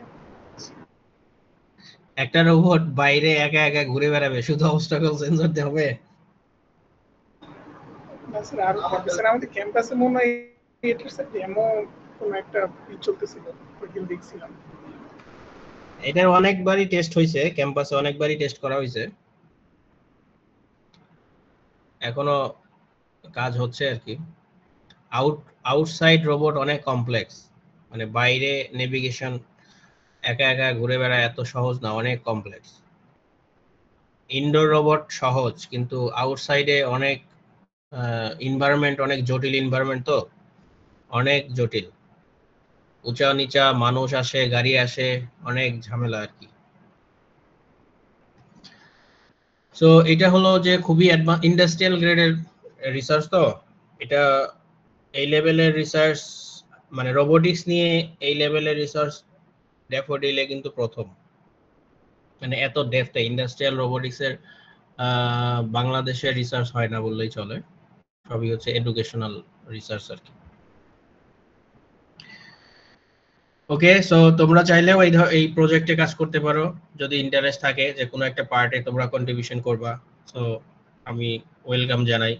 একটা রোবট বাইরে একা একা ঘুরে বেড়াবে, শুধু অবস্টাকল সেন্সর দিয়ে হবে? না স্যার, আরো থাকবে স্যার। আমাদের ক্যাম্পাসে মনে হয় এটার স্যার ডেমো কোন একটা চলতেছিল, ওইদিন দেখছিলাম। এটার অনেকবারই টেস্ট হয়েছে, ক্যাম্পাসে অনেকবারই টেস্ট করা হয়েছে, এখনো কাজ হচ্ছে আর কি। আউটসাইড রোবট অনেক কমপ্লেক্স, মানে বাইরে নেভিগেশন একা একা ঘুরে বেড়ায় এত সহজ না, অনেক কমপ্লেক্স। ইনডোর রোবট সহজ, কিন্তু আউটসাইডে অনেক এনভায়রনমেন্ট, অনেক জটিল এনভায়রনমেন্ট, তো অনেক জটিল, উঁচা নিচা মানুষ আসে, গাড়ি আসে, অনেক ঝামেলা আর কি। সো এটা হলো যে খুবই ইন্ডাস্ট্রিয়াল গ্রেডের রিসার্চ, তো এটা এই লেভেলের রিসার্চ, মানে রোবোটিক্স নিয়ে এই লেভেলের রিসার্চ ড্যাফোডিলে কিন্তু প্রথম, মানে এত ডেপথে ইন্ডাস্ট্রিয়াল রোবোটিক্সের বাংলাদেশের রিসার্চ হয় না বললেই চলে, সবই হচ্ছে এডুকেশনাল রিসার্চ আর কি। ওকে, সো তোমরা চাইলেও এই প্রজেক্টে কাজ করতে পারো যদি ইন্টারেস্ট থাকে যে কোনো একটা পার্টে তোমরা কন্ট্রিবিউশন করবা, সো আমি ওয়েলকাম জানাই,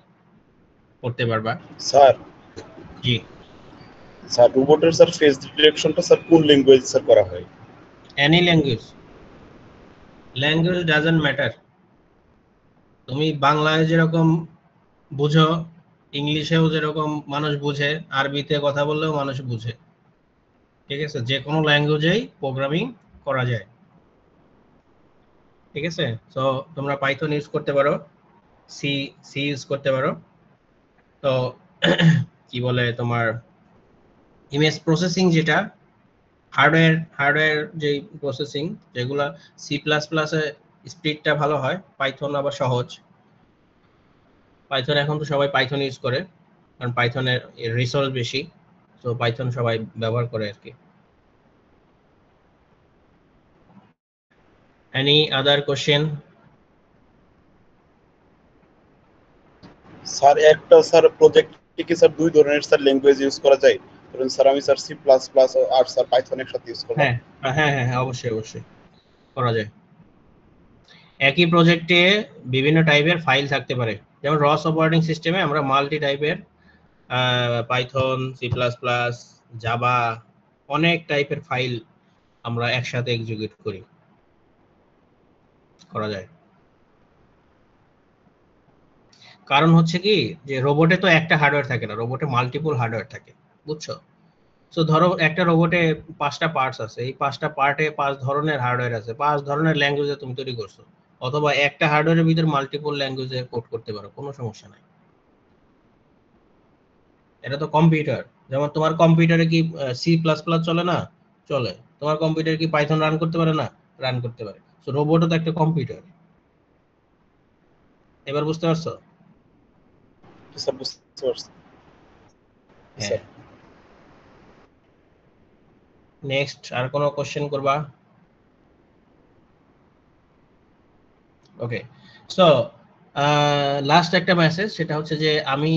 করতে পারবা। স্যার, জি স্যার রোবটের স্যার ফেস ডিটেকশনটা স্যার কোন ল্যাঙ্গুয়েজ স্যার করা হয়? Any language doesn't matter. তুমি বাংলায় যেরকম বুঝো, ইংলিশেও যেরকম মানুষ বুঝে, আরবিতে কথা বললেও মানুষ বুঝে, ঠিক আছে? যে কোনো ল্যাঙ্গুয়েজেই প্রোগ্রামিং করা যায়, ঠিক আছে? সো তোমরা পাইথন ইউজ করতে পারো, সি ইউজ করতে পারো। তো কি বলে তোমার ইমেজ প্রসেসিং, যেটা হার্ডওয়্যার যে প্রসেসিং, যেগুলা C++ এ স্পিডটা ভালো হয়, পাইথন আবার সহজ। পাইথন এখন তো সবাই পাইথন ইউজ করে, কারণ পাইথনের রিসোর্স বেশি, তো পাইথন সবাই ব্যবহার করে আর কি। Any other question? স্যার একটা স্যার প্রজেক্টে কি স্যার দুই ধরনের স্যার ল্যাঙ্গুয়েজ ইউজ করা যায়? ধরুন স্যার আমি স্যার C++ আর স্যার পাইথন একসাথে ইউজ করলাম। হ্যাঁ, অবশ্যই করা যায়। একই প্রজেক্টে বিভিন্ন টাইপের ফাইল থাকতে পারে, যেমন রস অপারেটিং সিস্টেমে আমরা মাল্টি টাইপের পাইথন, C++, জাভা, অনেক টাইপের ফাইল আমরা একসাথে এক্সিকিউট করা যায়। কারণ হচ্ছে কি, যে রোবটে তো একটা হার্ডওয়্যার থাকে না, রোবটে মাল্টিপল হার্ডওয়্যার থাকে, বুঝছো? সো ধরো একটা রোবটে 5টা পার্টস আছে, এই 5টা পার্টে 5 ধরনের হার্ডওয়্যার আছে, 5 ধরনের ল্যাঙ্গুয়েজে তুমি তৈরি করছো, অথবা একটা হার্ডওয়্যারের ভিতর মাল্টিপল ল্যাঙ্গুয়েজে কোড করতে পারো, কোনো সমস্যা নাই। এটা তো কম্পিউটার, যেমন তোমার কম্পিউটারে কি C++ চলে না? চলে। তোমার কম্পিউটারে কি পাইথন রান করতে পারে না? রান করতে পারে। সো রোবটও তো একটা কম্পিউটার। এবার বুঝতে পারছো? স্যার বুঝতে পারছি স্যার। নেক্সট আর কোনো কোশ্চেন করবা? ওকে, সো লাস্ট একটা মেসেজ, সেটা হচ্ছে যে আমি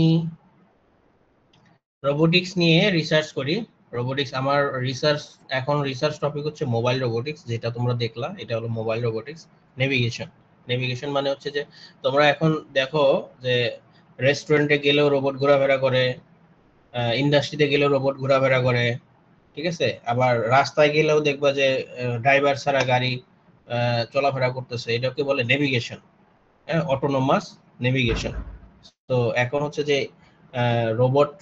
রোবোটিক্স নিয়ে রিসার্চ করি। রোবোটিক্স আমার রিসার্চ টপিক হচ্ছে মোবাইল রোবোটিক্স, যেটা তোমরা দেখলা, এটা হলো মোবাইল রোবোটিক্স। নেভিগেশন মানে হচ্ছে যে তোমরা এখন দেখো যে রেস্টুরেন্টে গেলেও রোবট ঘোরাফেরা করে, ইন্ডাস্ট্রিতে গেলেও রোবট ঘোরাফেরা করে, ঠিক আছে? আবার রাস্তায় গেলেও দেখবা যে ড্রাইভার ছাড়া গাড়ি চলাফেরা করতেছে, এটাকে বলে নেভিগেশন, অটোনোমাস নেভিগেশন। তো এখন হচ্ছে যে রোবট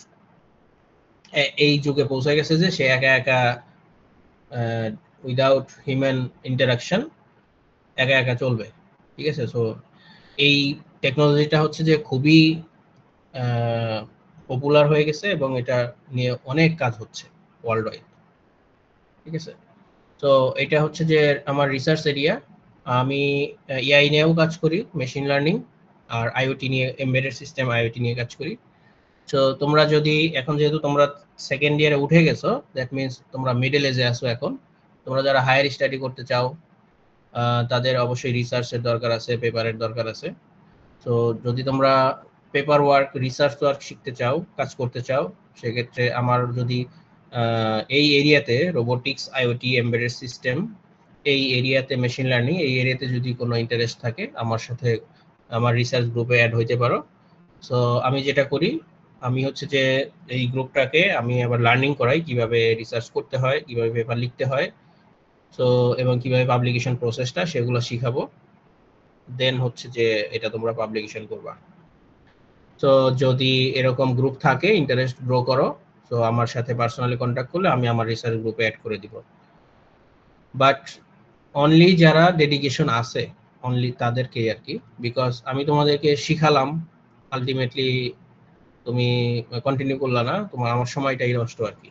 এই যুগে পৌঁছে গেছে যে সে একা একা উইদাউট হিউম্যান ইন্টারাকশন একা একা চলবে, ঠিক আছে। সো এই টেকনোলজিটা হচ্ছে যে খুবই পপুলার হয়ে গেছে এবং এটা নিয়ে অনেক কাজ হচ্ছে ওয়ার্ল্ড ওয়াইড, ঠিক আছে। তো এটা হচ্ছে যে আমার রিসার্চ এরিয়া। আমি এআই নিয়েও কাজ করি, মেশিন লার্নিং আর আইওটি নিয়ে, এমবেডেড সিস্টেম আইওটি নিয়ে কাজ করি। তো তোমরা যদি এখন যেহেতু তোমরা সেকেন্ড ইয়ারে উঠে গেছো, দ্যাট মিনস তোমরা মিডল এজে আসো এখন। তোমরা যারা হায়ার স্টাডি করতে চাও তাদের অবশ্যই রিসার্চের দরকার আছে, পেপারের দরকার আছে। তো যদি তোমরা পেপার ওয়ার্ক, রিসার্চ ওয়ার্ক শিখতে চাও, কাজ করতে চাও, সেক্ষেত্রে আমার যদি এই এরিয়াতে রোবোটিক্স, আইওটি, এমবেডেড সিস্টেম, এই এরিয়াতে মেশিন লার্নিং, এই এরিয়াতে যদি কোনো ইন্টারেস্ট থাকে আমার সাথে আমার রিসার্চ গ্রুপে অ্যাড হইতে পারো। সো আমি যেটা করি, আমি হচ্ছে যে এই গ্রুপটাকে আমি আবার লার্নিং করাই কিভাবে রিসার্চ করতে হয়, কিভাবে পেপার লিখতে হয়, সো এবং কিভাবে পাবলিকেশন প্রসেসটা সেগুলো শিখাবো। দেন হচ্ছে যে এটা তোমরা পাবলিকেশন করবা। তো যদি এরকম গ্রুপ থাকে, ইন্টারেস্ট গ্রো করো, তো আমার সাথে পার্সোনালি কন্ট্যাক্ট করলে আমি আমার রিসার্চ গ্রুপে অ্যাড করে দিব। বাট অনলি যারা ডেডিকেশন আছে, অনলি তাদেরকেই আর কি, বিকজ আমি তোমাদেরকে শিখালাম, আলটিমেটলি তুমি কন্টিনিউ করলা না, তোমার আমার সময়টাই নষ্ট আর কি।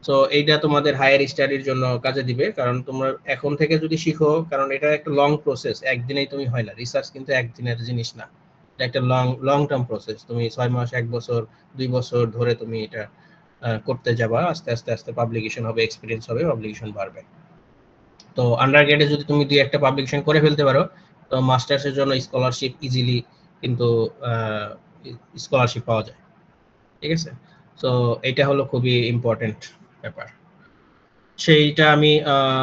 তো এইটা তোমাদের হায়ার স্টাডির জন্য কাজে দিবে, কারণ তোমরা এখন থেকে যদি শিখো, কারণ এটা একটা লং প্রসেস, একদিনেই তুমি হয় না। রিসার্চ কিন্তু একদিনের জিনিস না, এটা একটা লং টার্ম প্রসেস। তুমি 6 মাস, 1 বছর, 2 বছর ধরে তুমি এটা করতে যাবা, আস্তে আস্তে আস্তে পাবলিকেশন হবে, এক্সপিরিয়েন্স হবে, পাবলিকেশন বাড়বে। তো আন্ডার গ্রেডে যদি তুমি 2-1টা পাবলিকেশন করে ফেলতে পারো, তো মাস্টার্সের জন্য স্কলারশিপ ইজিলি কিন্তু স্কলারশিপ পাওয়া যায়, ঠিক আছে। তো এটা হলো খুবই ইম্পর্টেন্ট ব্যাপার। সেইটা আমি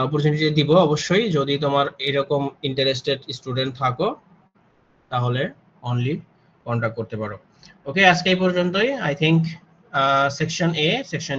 অপরচুনিটি দিব অবশ্যই, যদি তোমার এরকম ইন্টারেস্টেড স্টুডেন্ট থাকো তাহলে অনলি কন্টাক্ট করতে পারো। ওকে, আজকে এই পর্যন্তই। I think section A, section